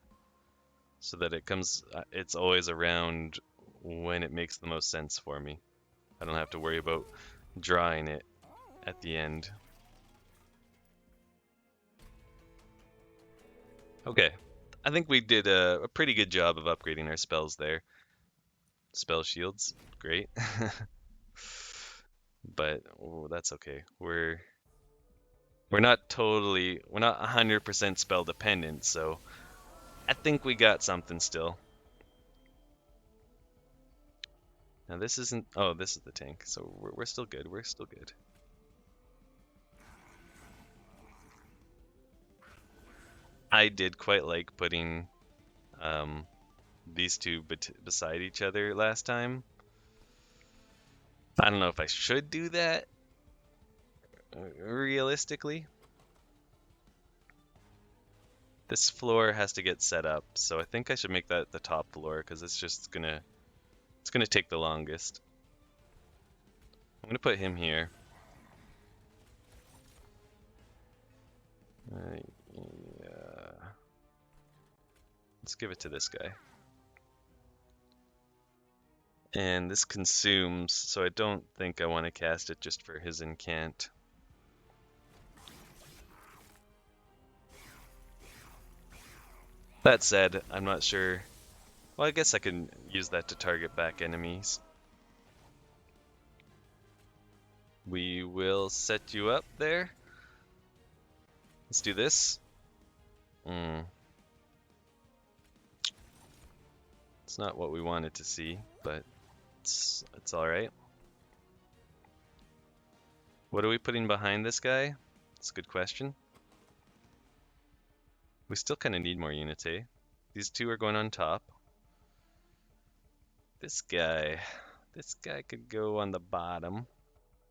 so that it's always around when it makes the most sense for me. I don't have to worry about drawing it at the end. Okay, I think we did a pretty good job of upgrading our spells there. Spell shields, great. But that's okay. We're not 100% spell dependent, so I think we got something still. Now this isn't, oh, this is the tank, so we're still good, we're still good. I did quite like putting these two beside each other last time. I don't know if I should do that realistically. This floor has to get set up, so I think I should make that the top floor because it's gonna take the longest. I'm gonna put him here. Yeah. Let's give it to this guy. And this consumes, so I don't think I want to cast it just for his incant. That said, I'm not sure Well, I guess I can use that to target back enemies. We will set you up there. Let's do this. It's not what we wanted to see, but it's alright. What are we putting behind this guy? That's a good question. We still kind of need more units, eh? These two are going on top. This guy could go on the bottom.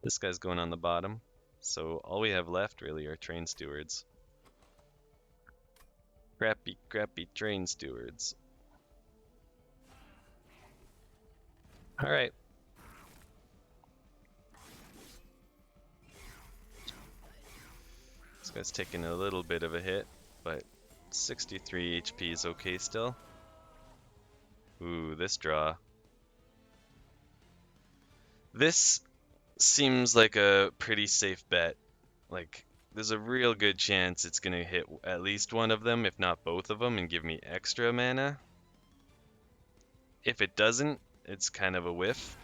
This guy's going on the bottom. So all we have left really are train stewards. Crappy train stewards. Alright. This guy's taking a little bit of a hit, but 63 HP is okay still. Ooh, this draw. This seems like a pretty safe bet. Like, there's a real good chance it's gonna hit at least one of them, if not both of them, and give me extra mana. If it doesn't, it's kind of a whiff.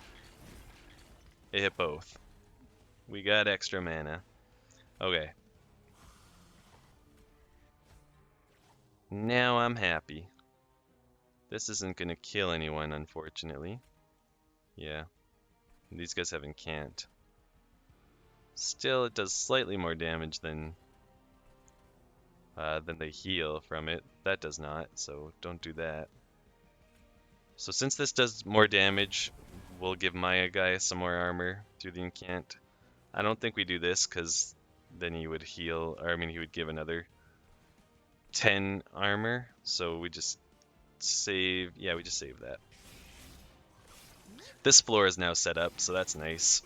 It hit both. We got extra mana. Okay. Now I'm happy. This isn't gonna kill anyone, unfortunately. Yeah. These guys have incant. Still, it does slightly more damage than they heal from it. That does not, so don't do that. So since this does more damage, we'll give my guy some more armor through the incant. I don't think we do this because then he would heal, or I mean he would give another 10 armor, so we just save, yeah, we just save that. This floor is now set up, so that's nice.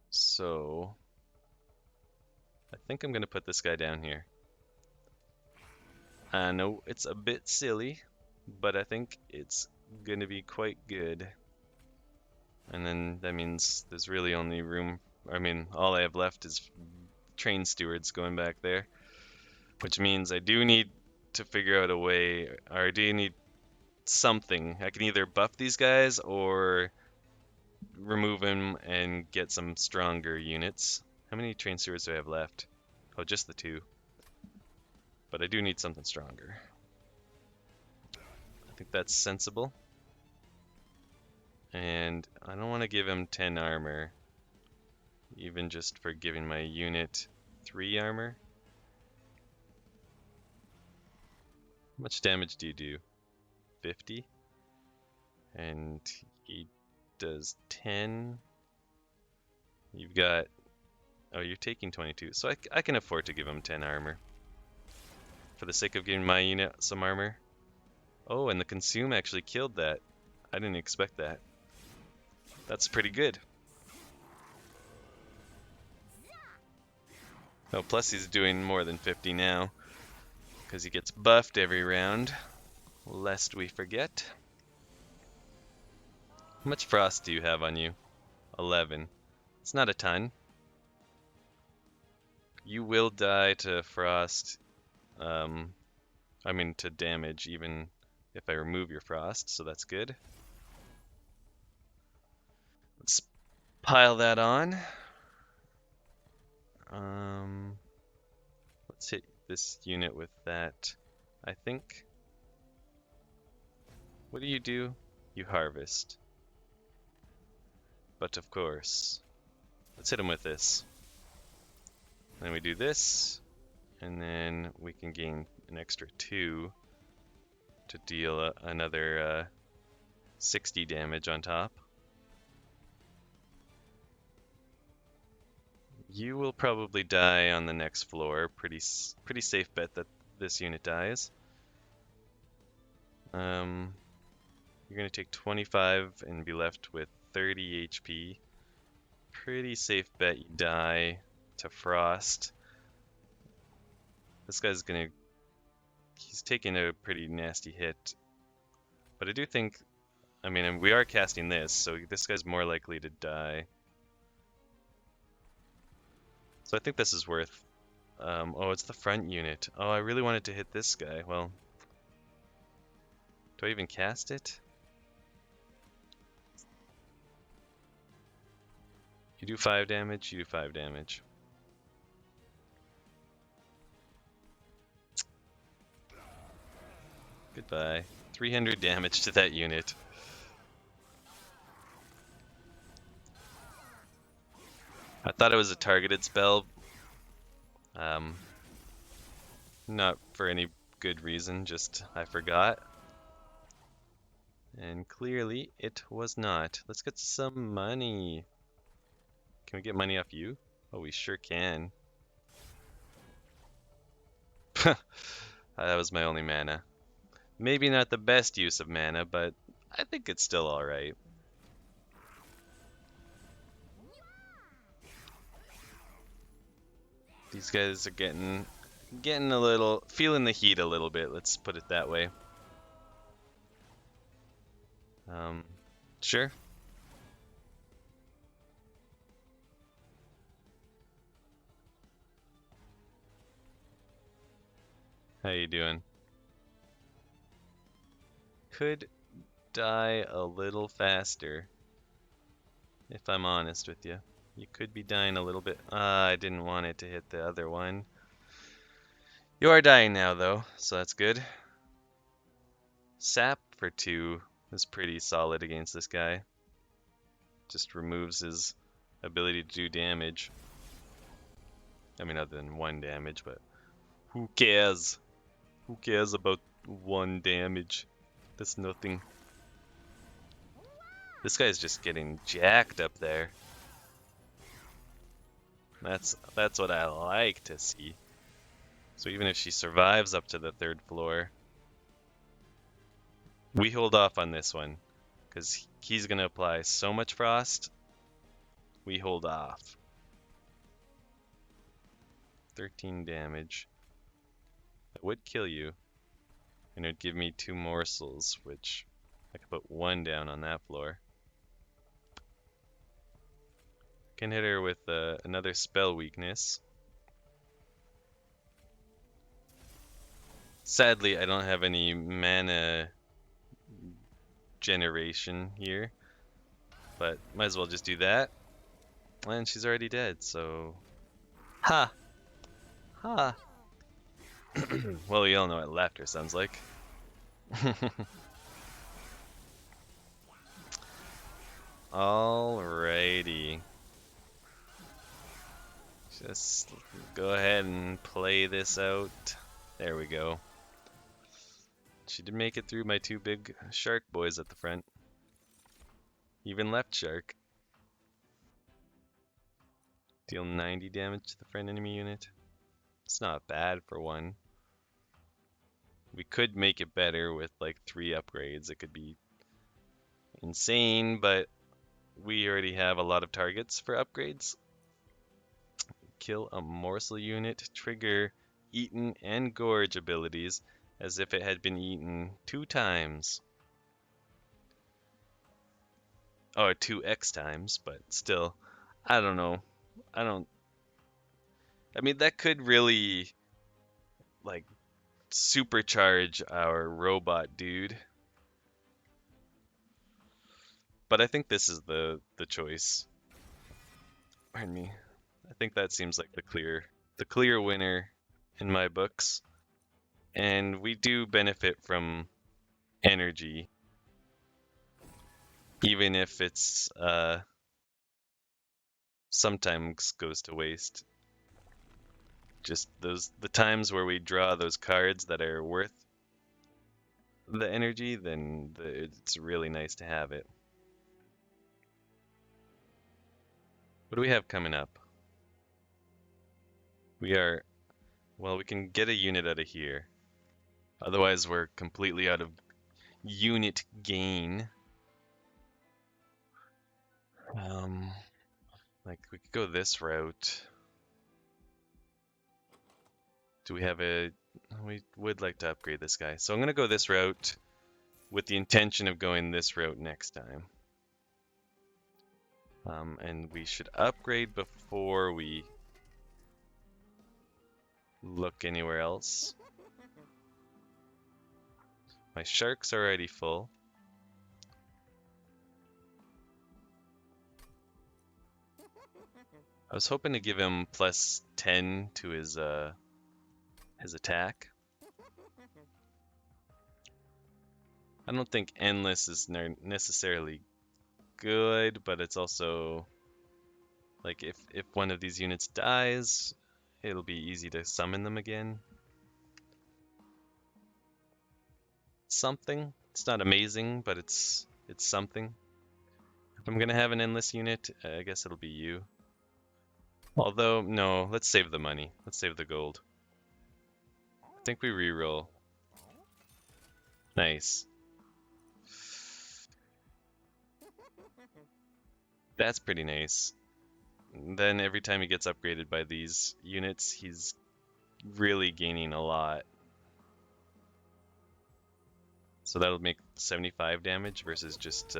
So I think I'm gonna put this guy down here. I know it's a bit silly, but I think it's gonna be quite good. And then that means there's really only room, I mean, all I have left is train stewards going back there, which means I do need to figure out a way, or I do need something. I can either buff these guys or remove him and get some stronger units. How many train stewards do I have left? Oh, just the 2. But I do need something stronger. I think that's sensible. And I don't want to give him 10 armor, even just for giving my unit 3 armor. How much damage do you do? 50? And he does 10. You've got... Oh, you're taking 22. So I can afford to give him 10 armor. For the sake of giving my unit some armor. Oh, and the consume actually killed that. I didn't expect that. That's pretty good. Oh, plus he's doing more than 50 now. Because he gets buffed every round. Lest we forget. How much frost do you have on you? 11. It's not a ton. You will die to frost. I mean to damage even if I remove your frost, so that's good. Let's pile that on. Let's hit this unit with that, I think. What do? You harvest. But of course, let's hit him with this. Then we do this, and then we can gain an extra 2 to deal another 60 damage on top. You will probably die on the next floor. Pretty safe bet that this unit dies. You're gonna take 25 and be left with 30 HP. Pretty safe bet you die to frost. This guy's he's taking a pretty nasty hit. But I do think I mean, and we are casting this, so this guy's more likely to die. So I think this is worth... oh, it's the front unit. Oh, I really wanted to hit this guy. Well, do I even cast it? You do 5 damage, you do 5 damage. Goodbye. 300 damage to that unit. I thought it was a targeted spell. Not for any good reason, just I forgot. And clearly it was not. Let's get some money. Can we get money off you? Oh, we sure can. That was my only mana. Maybe not the best use of mana, but I think it's still alright. These guys are getting a little, feeling the heat a little bit, let's put it that way. Sure. How you doing? Could die a little faster, if I'm honest with you. You could be dying a little bit. I didn't want it to hit the other one. You are dying now, though, so that's good. Sap for 2 is pretty solid against this guy. Just removes his ability to do damage. I mean, other than 1 damage, but who cares? Who cares about 1 damage? That's nothing. This guy's just getting jacked up there. That's what I like to see. So even if she survives up to the 3rd floor, we hold off on this one, because he's going to apply so much frost. We hold off. 13 damage. That would kill you, and it would give me 2 morsels, which I could put 1 down on that floor. Can hit her with another spell weakness. Sadly, I don't have any mana generation here, but might as well just do that. And she's already dead, so... Ha! Ha! Well, you all know what laughter sounds like. Alrighty. Just go ahead and play this out. There we go. She did make it through my 2 big shark boys at the front. Even left shark. Deal 90 damage to the front enemy unit. It's not bad for 1. We could make it better with like 3 upgrades. It could be insane, but we already have a lot of targets for upgrades. Kill a morsel unit, trigger eaten and gorge abilities as if it had been eaten 2 times. Or 2x times, but still, I don't know. I mean, that could really, like, supercharge our robot dude. But I think this is the choice. Pardon me. I think that seems like the clear winner in my books. And we do benefit from energy, even if it's sometimes goes to waste. Just the times where we draw those cards that are worth the energy, then it's really nice to have it. What do we have coming up? Well, we can get a unit out of here. Otherwise, we're completely out of unit gain. Like, we could go this route. Do we have a... We would like to upgrade this guy. So I'm going to go this route. with the intention of going this route next time. And we should upgrade before we look anywhere else. My shark's already full. I was hoping to give him plus 10 to his attack. I don't think endless is necessarily good, but it's also like if one of these units dies, it'll be easy to summon them again. Something. It's not amazing, but it's something. If I'm gonna have an endless unit, I guess it'll be you. Although, no, let's save the money. Let's save the gold. I think we reroll. Nice. That's pretty nice. And then every time he gets upgraded by these units, he's really gaining a lot. So that'll make 75 damage versus just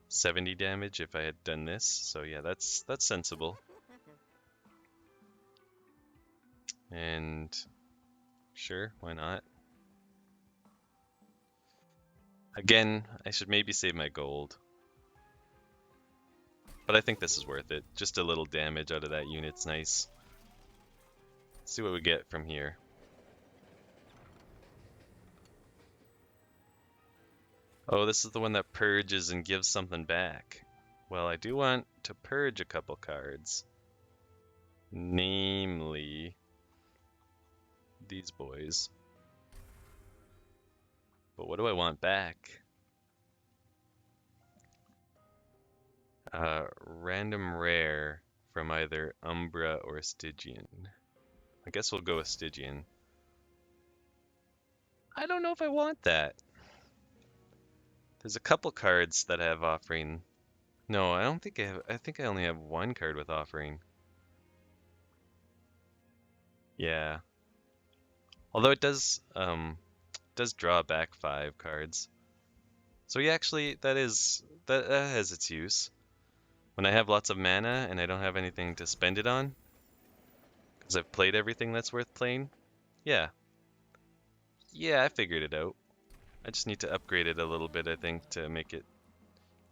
70 damage if I had done this. So yeah, that's sensible. And sure, why not? Again, I should maybe save my gold. But I think this is worth it. Just a little damage out of that unit's nice. Let's see what we get from here. Oh, this is the one that purges and gives something back. Well, I do want to purge a couple cards. Namely, these boys. But what do I want back? Random rare from either Umbra or Stygian. I guess we'll go with Stygian. I don't know if I want that. There's a couple cards that have offering. No, I don't think I have. I think I only have one card with offering. Yeah. Although it does draw back 5 cards. So yeah, actually that has its use. When I have lots of mana and I don't have anything to spend it on, because I've played everything that's worth playing. Yeah. Yeah, I figured it out. I just need to upgrade it a little bit, I think, to make it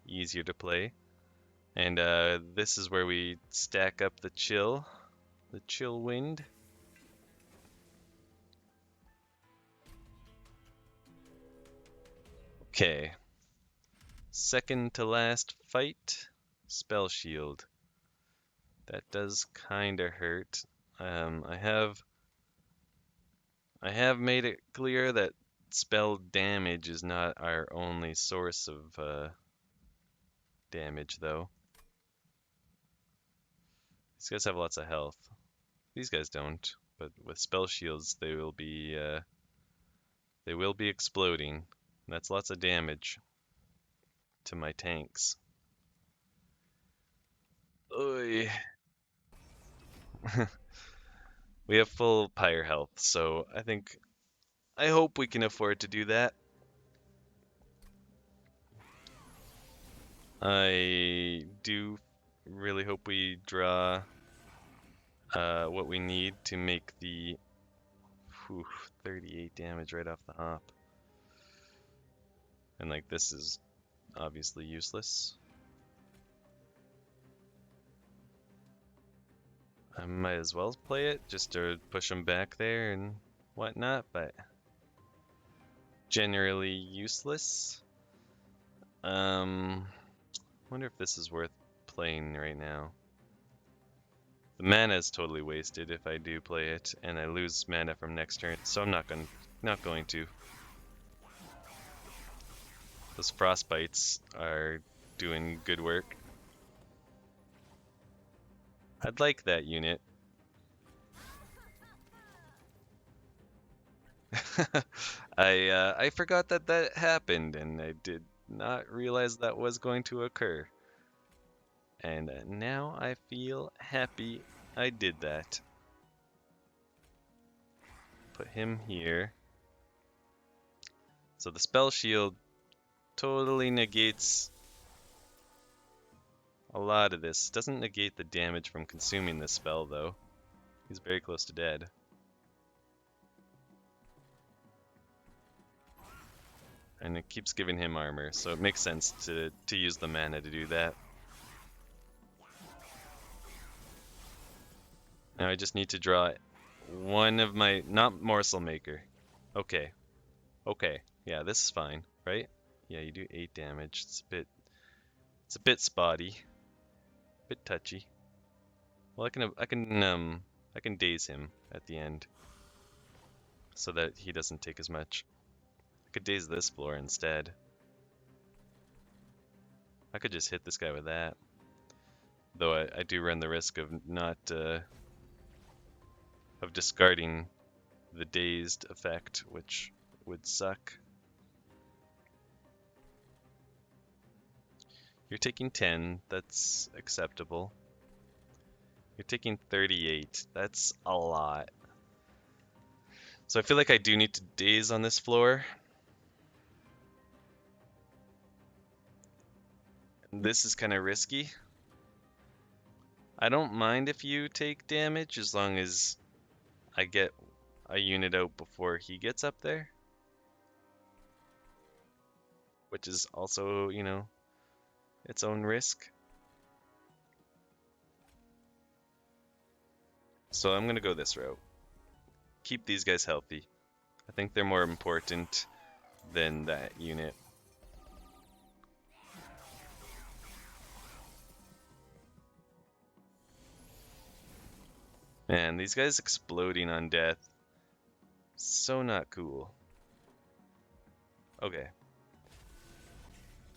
easier to play. And this is where we stack up the chill wind. Okay. Second to last fight, spell shield. That does kinda hurt. I have made it clear that spell damage is not our only source of damage, though. These guys have lots of health. These guys don't, but with spell shields, they will be exploding. That's lots of damage to my tanks. Oy. We have full pyre health, so I hope we can afford to do that. I do really hope we draw what we need to make the 38 damage right off the hop. And like this is obviously useless. I might as well play it just to push them back there and whatnot, but generally useless. Wonder if this is worth playing right now. The mana is totally wasted if I do play it, and I lose mana from next turn, so I'm not going to. Those frostbites are doing good work. I'd like that unit. I forgot that happened, and I did not realize that was going to occur. And now I feel happy I did that. Put him here. So the spell shield totally negates a lot of this. Doesn't negate the damage from consuming this spell, though. He's very close to dead. And it keeps giving him armor, so it makes sense to use the mana to do that. Now I just need to draw one of my... Not Morsel Maker. Okay. Okay. Yeah, this is fine, right? Yeah, you do 8 damage. It's a bit spotty. A bit touchy. Well, I can daze him at the end so that he doesn't take as much. I could daze this floor instead. I could just hit this guy with that. Though I do run the risk of not of discarding the dazed effect, which would suck. You're taking 10, that's acceptable. You're taking 38, that's a lot. So I feel like I do need to daze on this floor. This is kind of risky. I don't mind if you take damage as long as I get a unit out before he gets up there. Which is also, you know, its own risk. So I'm going to go this route. Keep these guys healthy. I think they're more important than that unit. Man, these guys exploding on death. So not cool. Okay.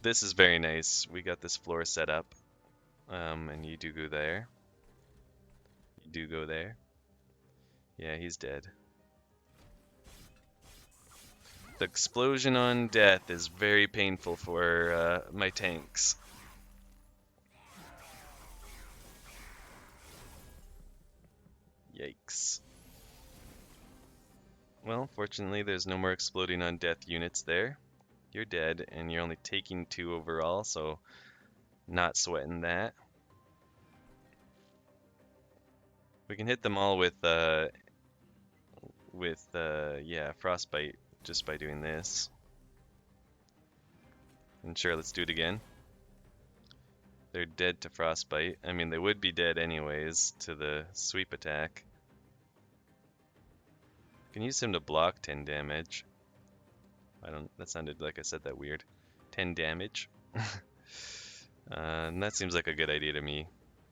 This is very nice. We got this floor set up. And you do go there. You do go there. Yeah, he's dead. The explosion on death is very painful for my tanks. Yikes. Well, fortunately there's no more exploding on death units there. You're dead, and you're only taking 2 overall, so not sweating that. We can hit them all with yeah, Frostbite just by doing this. And sure, let's do it again. They're dead to Frostbite. I mean, they would be dead anyways to the sweep attack. Can use him to block 10 damage. That sounded like I said that weird. 10 damage. And that seems like a good idea to me.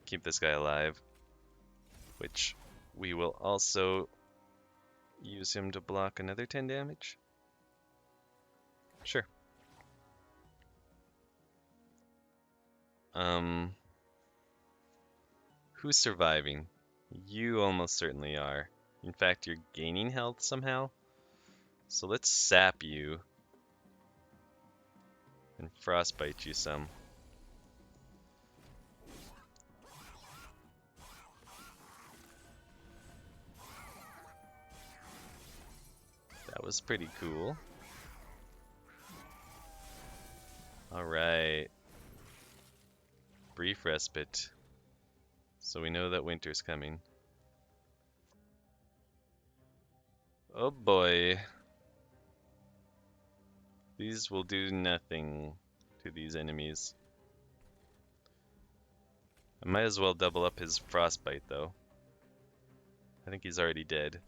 Keep this guy alive. Which we will also use him to block another 10 damage. Sure. Who's surviving? You almost certainly are. In fact, you're gaining health somehow. So let's sap you and frostbite you some. That was pretty cool. Alright. Brief respite. So we know that winter's coming. Oh boy. These will do nothing to these enemies. I might as well double up his frostbite though. I think he's already dead.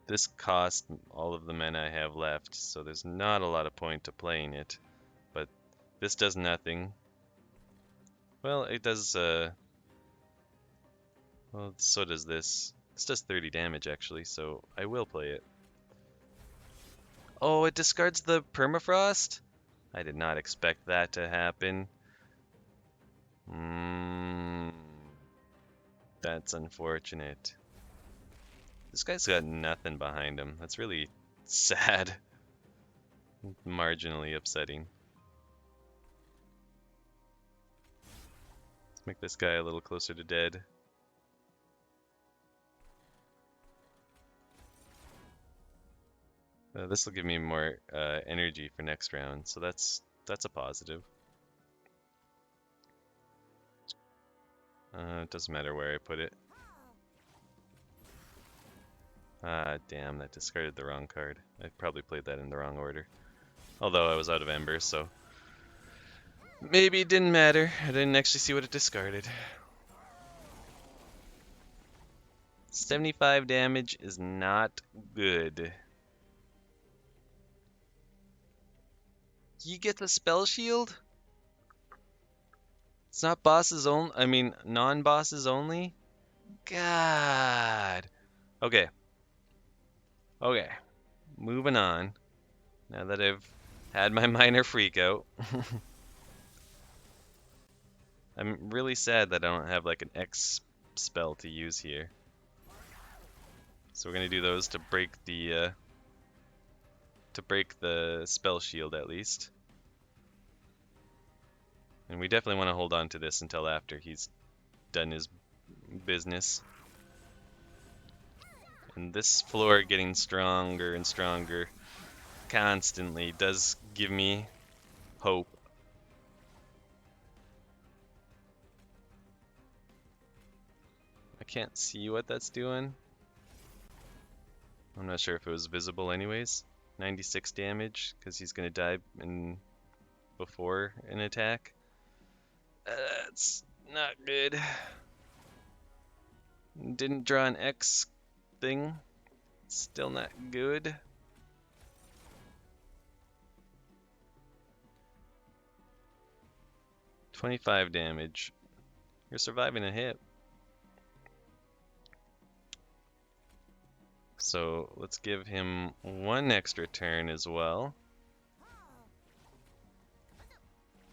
This cost all of the mana I have left, so there's not a lot of point to playing it. But this does nothing. Well, it does, well, so does this. This does 30 damage actually, so I will play it. Oh, it discards the permafrost? I did not expect that to happen. That's unfortunate. This guy's got nothing behind him. That's really sad. Marginally upsetting. Let's make this guy a little closer to dead. This will give me more energy for next round, so that's a positive. It doesn't matter where I put it. Ah, damn, that discarded the wrong card. I probably played that in the wrong order. Although I was out of Ember, so maybe it didn't matter. I didn't actually see what it discarded. 75 damage is not good. You get the spell shield? It's not bosses only. I mean, non-bosses only? God. Okay. Okay. Moving on. Now that I've had my minor freak out. I'm really sad that I don't have like an X spell to use here. So we're gonna do those to break the spell shield at least. And we definitely want to hold on to this until after he's done his business. And this floor getting stronger and stronger constantly does give me hope. I can't see what that's doing. I'm not sure if it was visible anyways. 96 damage because he's going to die before an attack. That's not good. Didn't draw an X thing. Still not good. $25 damage. You're surviving a hit. So let's give him one extra turn as well.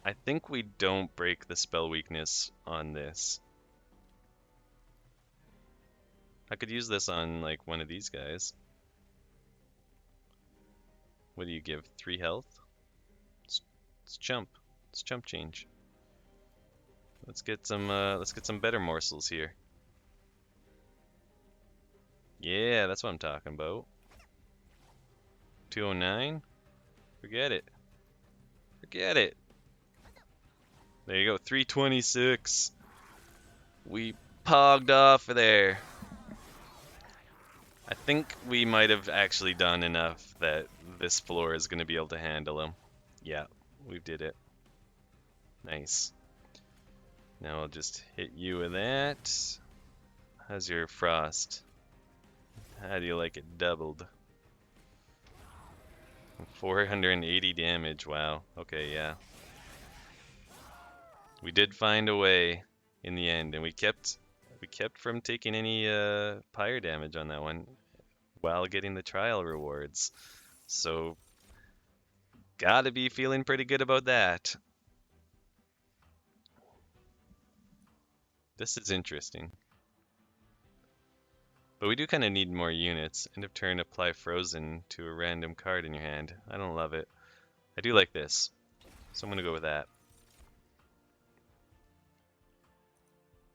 I think we don't break the spell weakness on this. I could use this on like one of these guys. What do you give? 3 health? Let's chump. Let's chump change. Let's get some better morsels here. Yeah, that's what I'm talking about. 209? Forget it. Forget it. There you go, 326. We pogged off there. I think we might have actually done enough that this floor is going to be able to handle him. Yeah, we did it. Nice. Now I'll just hit you with that. How's your frost? How do you like it doubled? 480 damage, wow. Okay, yeah. We did find a way in the end, and we kept from taking any pyre damage on that one while getting the trial rewards. So gotta be feeling pretty good about that. This is interesting. But we do kind of need more units. End of turn, apply frozen to a random card in your hand. I don't love it. I do like this, so I'm gonna go with that.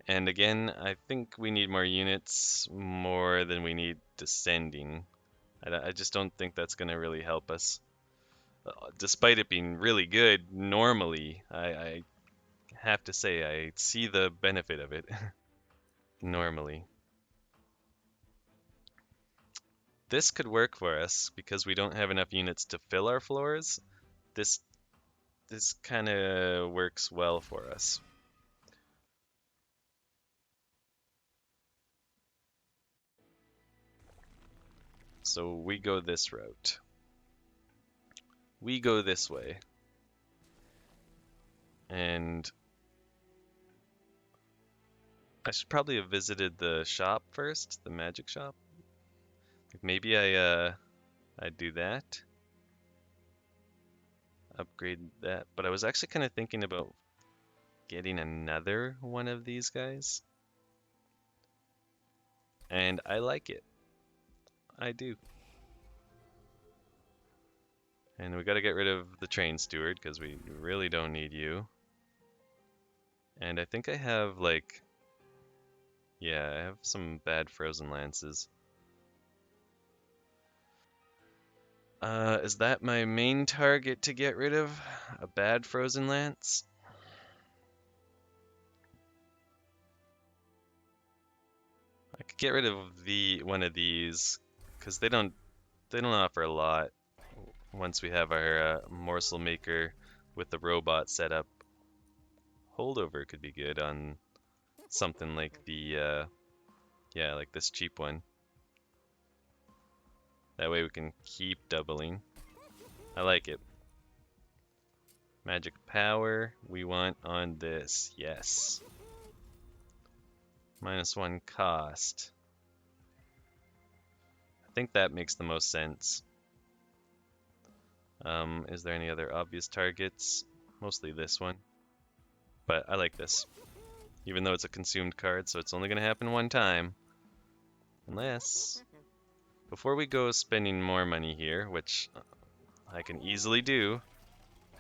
And again, I think we need more units more than we need descending. I just don't think that's gonna really help us. Despite it being really good normally, I have to say I see the benefit of it normally. This could work for us because we don't have enough units to fill our floors. This kind of works well for us. So we go this route. We go this way. And I should probably have visited the shop first, the magic shop. Maybe I do that. Upgrade that. But I was actually kind of thinking about getting another one of these guys. And I like it. I do. And we got to get rid of the train steward because we really don't need you. And I think I have like, yeah, I have some bad frozen lances. Is that my main target to get rid of? A bad Frozen Lance? I could get rid of one of these because they don't offer a lot. Once we have our morsel maker with the robot set up, holdover could be good on something like the yeah, like this cheap one. That way we can keep doubling. I like it. Magic power we want on this, yes. -1 cost. I think that makes the most sense. Is there any other obvious targets? Mostly this one. But I like this. Even though it's a consumed card, so it's only going to happen one time. Unless... Before we go spending more money here, which I can easily do,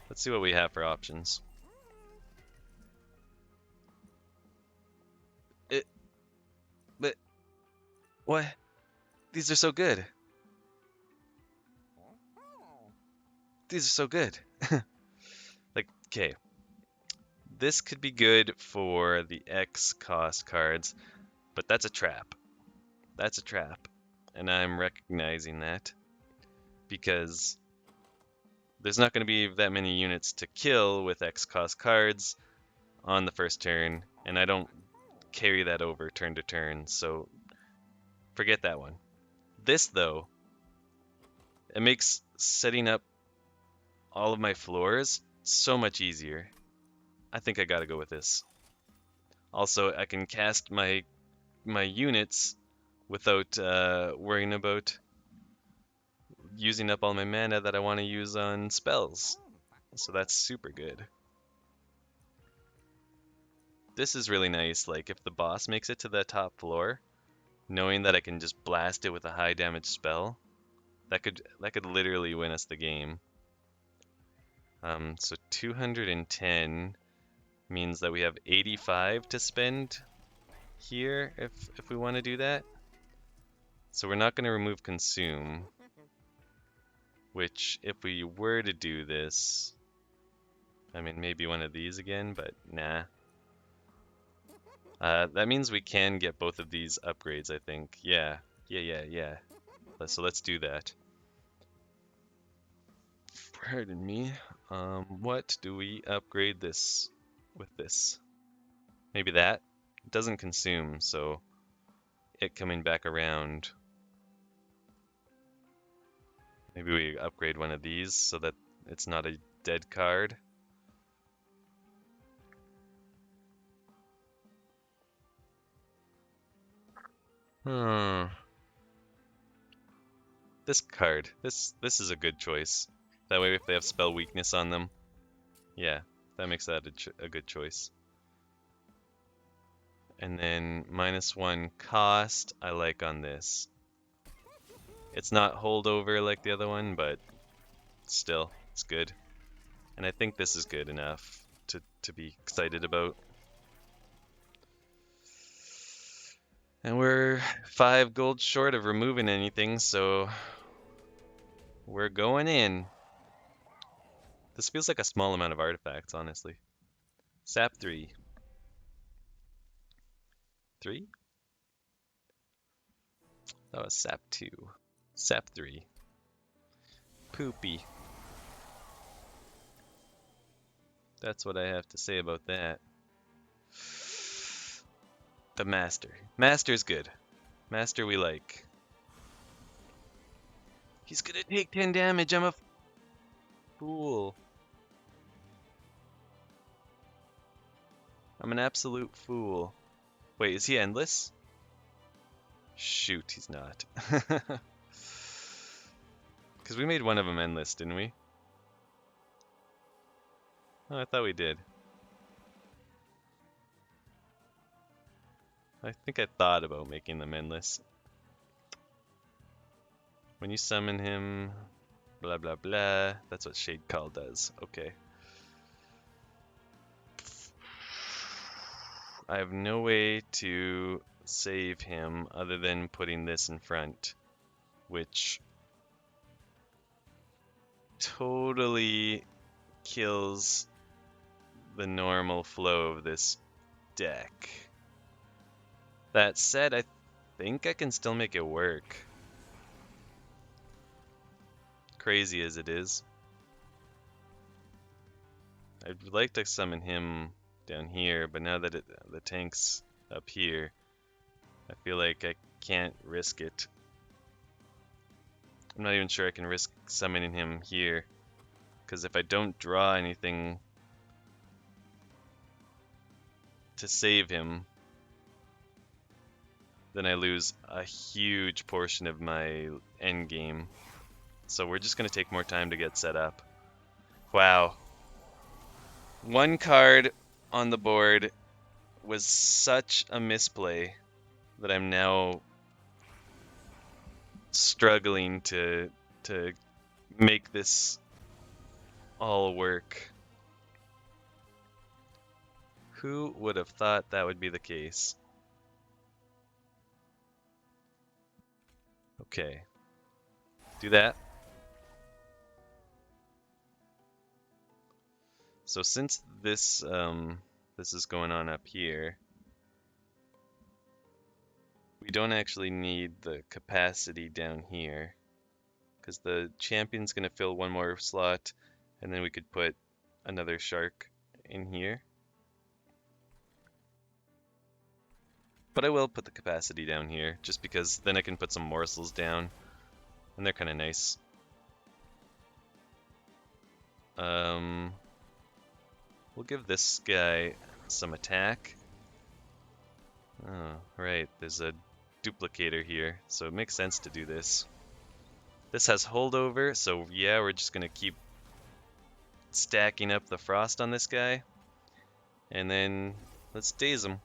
let's see what we have for options. But... What? These are so good. These are so good. Like, okay. This could be good for the X cost cards, but that's a trap. That's a trap. And I'm recognizing that because there's not going to be that many units to kill with X cost cards on the first turn, and I don't carry that over turn to turn, so forget that one. This, though, it makes setting up all of my floors so much easier. I think I gotta go with this. Also, I can cast my units without worrying about using up all my mana that I want to use on spells. So that's super good. This is really nice, like if the boss makes it to the top floor, knowing that I can just blast it with a high damage spell, that could literally win us the game. So 210 means that we have 85 to spend here if we want to do that. So we're not going to remove consume, which if we were to do this, I mean maybe one of these again, but nah. That means we can get both of these upgrades, I think. Yeah. So let's do that. Pardon me. What do we upgrade this with this? Maybe that? It doesn't consume, so it coming back around. Maybe we upgrade one of these so that it's not a dead card. This card. This is a good choice. That way if they have spell weakness on them, yeah, that makes that a good choice. And then -1 cost, I like on this. It's not holdover like the other one, but still, it's good. And I think this is good enough to be excited about. And we're 5 gold short of removing anything, so we're going in. This feels like a small amount of artifacts, honestly. Sap 3. 3? That was Sap 2. Sap 3. Poopy. That's what I have to say about that. The Master. Master's good. Master we like. He's gonna take 10 damage, I'm a fool. I'm an absolute fool. Wait, is he endless? Shoot, he's not. Because we made one of them endless, didn't we? Oh, I thought we did. I think I thought about making them endless. When you summon him, blah blah blah. That's what Shade Call does. Okay. I have no way to save him other than putting this in front, which totally kills the normal flow of this deck. That said, I think I can still make it work. Crazy as it is. I'd like to summon him down here, but now that the tank's up here, I feel like I can't risk it. I'm not even sure I can risk summoning him here, because if I don't draw anything to save him, then I lose a huge portion of my end game. So we're just going to take more time to get set up. Wow. One card on the board was such a misplay that I'm now struggling to make this all work. Who would have thought that would be the case? Okay. Do that. So since this this is going on up here, we don't actually need the capacity down here, because the champion's going to fill one more slot, and then we could put another shark in here. But I will put the capacity down here, just because then I can put some morsels down, and they're kind of nice. We'll give this guy some attack. Oh, right, there's a duplicator here, so it makes sense to do this. This has holdover, so yeah, we're just gonna keep stacking up the frost on this guy, and then let's daze him.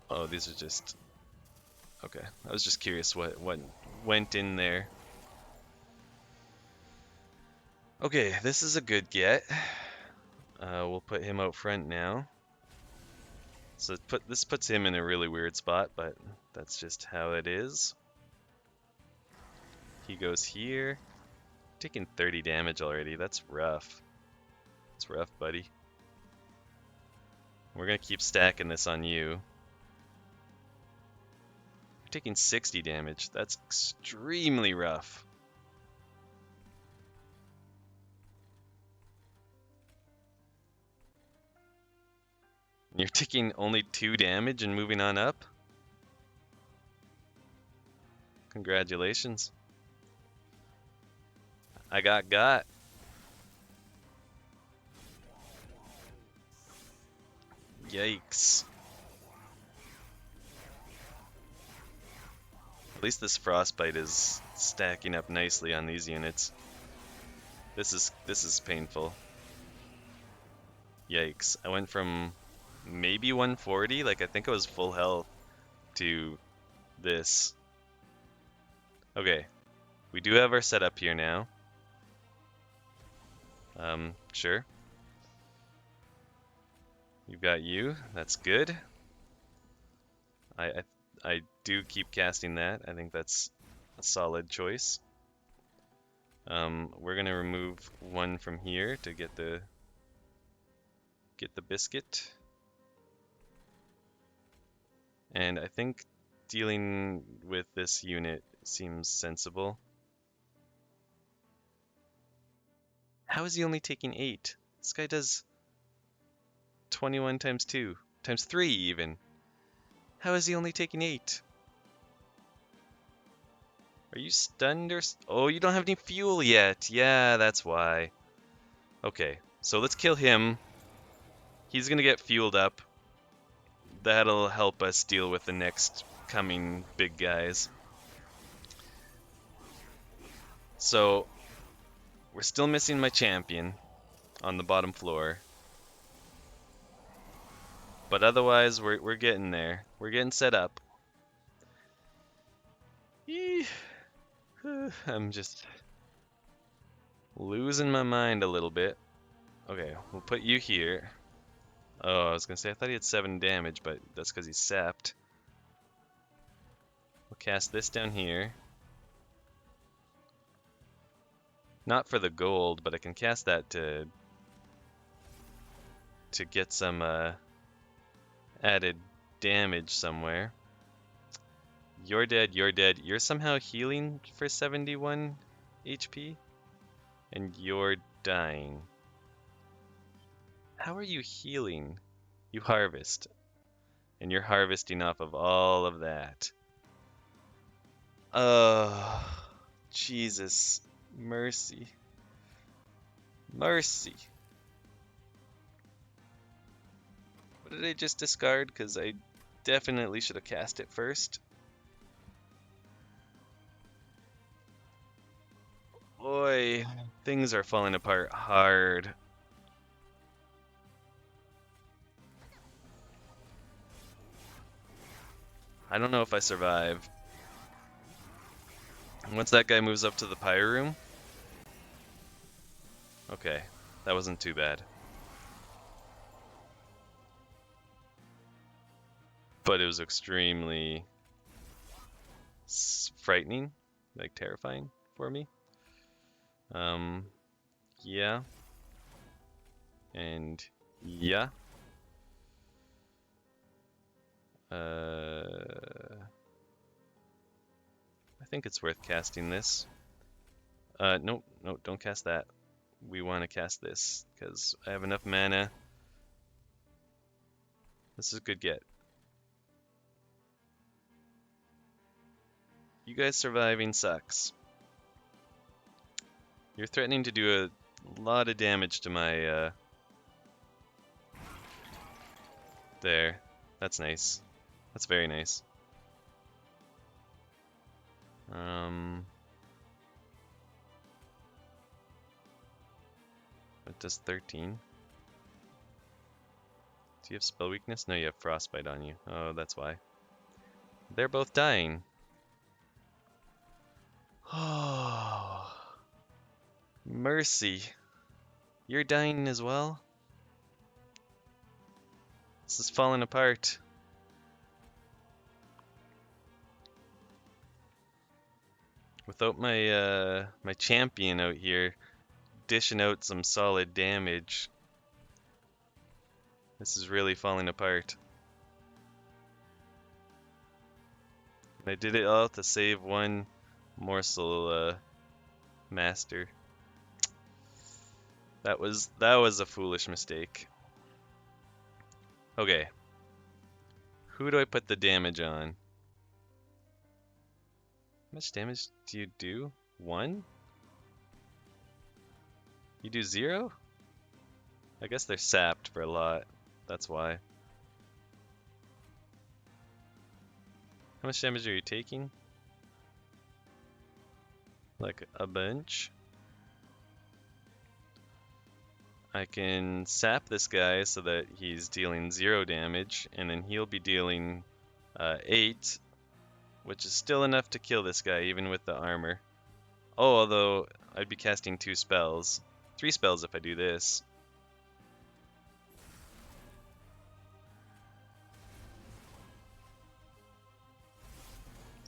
Oh, these are just... Okay, I was just curious what went in there. Okay, this is a good get. We'll put him out front now. So this puts him in a really weird spot, but that's just how it is. He goes here. Taking 30 damage already, that's rough. It's rough, buddy. We're gonna keep stacking this on you. You're taking 60 damage, that's extremely rough. You're taking only 2 damage and moving on up? Congratulations. I got. Yikes. At least this frostbite is stacking up nicely on these units. This is painful. Yikes. I went from maybe 140, like I think I was full health, to this. Okay. We do have our setup here now. Sure. You've got you. That's good. I do keep casting that. I think that's a solid choice. We're gonna remove one from here to get the biscuit. And I think dealing with this unit seems sensible. How is he only taking 8? This guy does 21 times 2, times 3 even. How is he only taking 8? Are you stunned or... Oh, you don't have any fuel yet. Yeah, that's why. Okay, so let's kill him. He's gonna get fueled up. That'll help us deal with the next coming big guys. So, we're still missing my champion on the bottom floor. But otherwise, we're getting there. We're getting set up. I'm just losing my mind a little bit. Okay, we'll put you here. Oh, I was gonna say, I thought he had 7 damage, but that's because he's sapped. cast this down here. Not for the gold, but I can cast that to get some added damage somewhere. You're dead, you're dead. You're somehow healing for 71 HP, and you're dying. How are you healing? You harvest, and you're harvesting off of all of that. Jesus. Mercy. Mercy. What did I just discard? Because I definitely should have cast it first. Boy, things are falling apart hard. I don't know if I survive. Once that guy moves up to the pyre room. Okay, that wasn't too bad. But it was extremely frightening, like terrifying for me. Yeah. And yeah. I think it's worth casting this. Nope, don't cast that. We want to cast this, because I have enough mana. This is a good get. You guys surviving sucks. You're threatening to do a lot of damage to my, There. That's nice. That's very nice. It does 13. Do you have spell weakness? No, you have frostbite on you. Oh, that's why. They're both dying. Oh, mercy. You're dying as well? This is falling apart. Without my my champion out here dishing out some solid damage, this is really falling apart. And I did it all to save one morsel master. That was a foolish mistake. Okay. Who do I put the damage on? How much damage do you do? 1? You do 0? I guess they're sapped for a lot. That's why. How much damage are you taking? Like a bunch. I can sap this guy so that he's dealing 0 damage, and then he'll be dealing 8, which is still enough to kill this guy even with the armor. Oh, although I'd be casting 2 spells. 3 spells if I do this.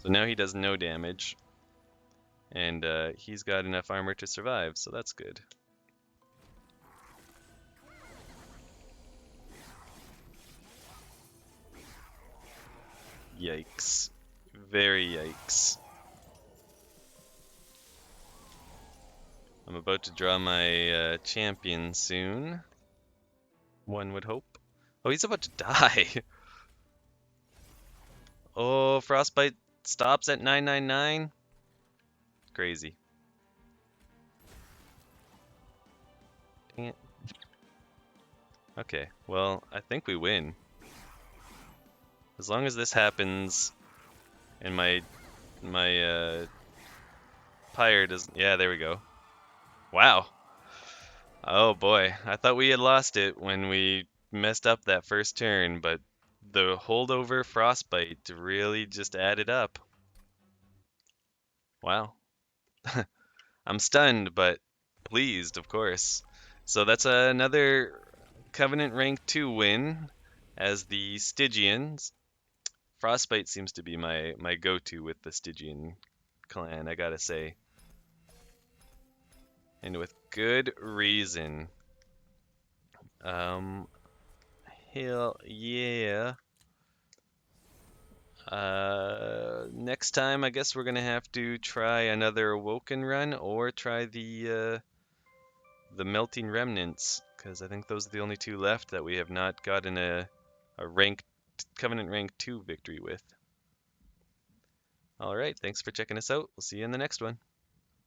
So now he does no damage, and he's got enough armor to survive, so that's good. Yikes. Very yikes. I'm about to draw my champion soon. One would hope. Oh, he's about to die. Oh, Frostbite stops at 999? Crazy. Dang it. Okay, well, I think we win. As long as this happens and my pyre doesn't... Yeah, there we go. Wow. Oh boy, I thought we had lost it when we messed up that first turn, but the holdover Frostbite really just added up. Wow. I'm stunned, but pleased, of course. So that's another Covenant rank 2 win as the Stygians. Frostbite seems to be my go-to with the Stygian clan, I gotta say. And with good reason. Hell yeah. Next time I guess we're gonna have to try another Awoken run or try the Melting Remnants, because I think those are the only two left that we have not gotten a ranked Covenant rank 2 victory with. Alright, thanks for checking us out. We'll see you in the next one.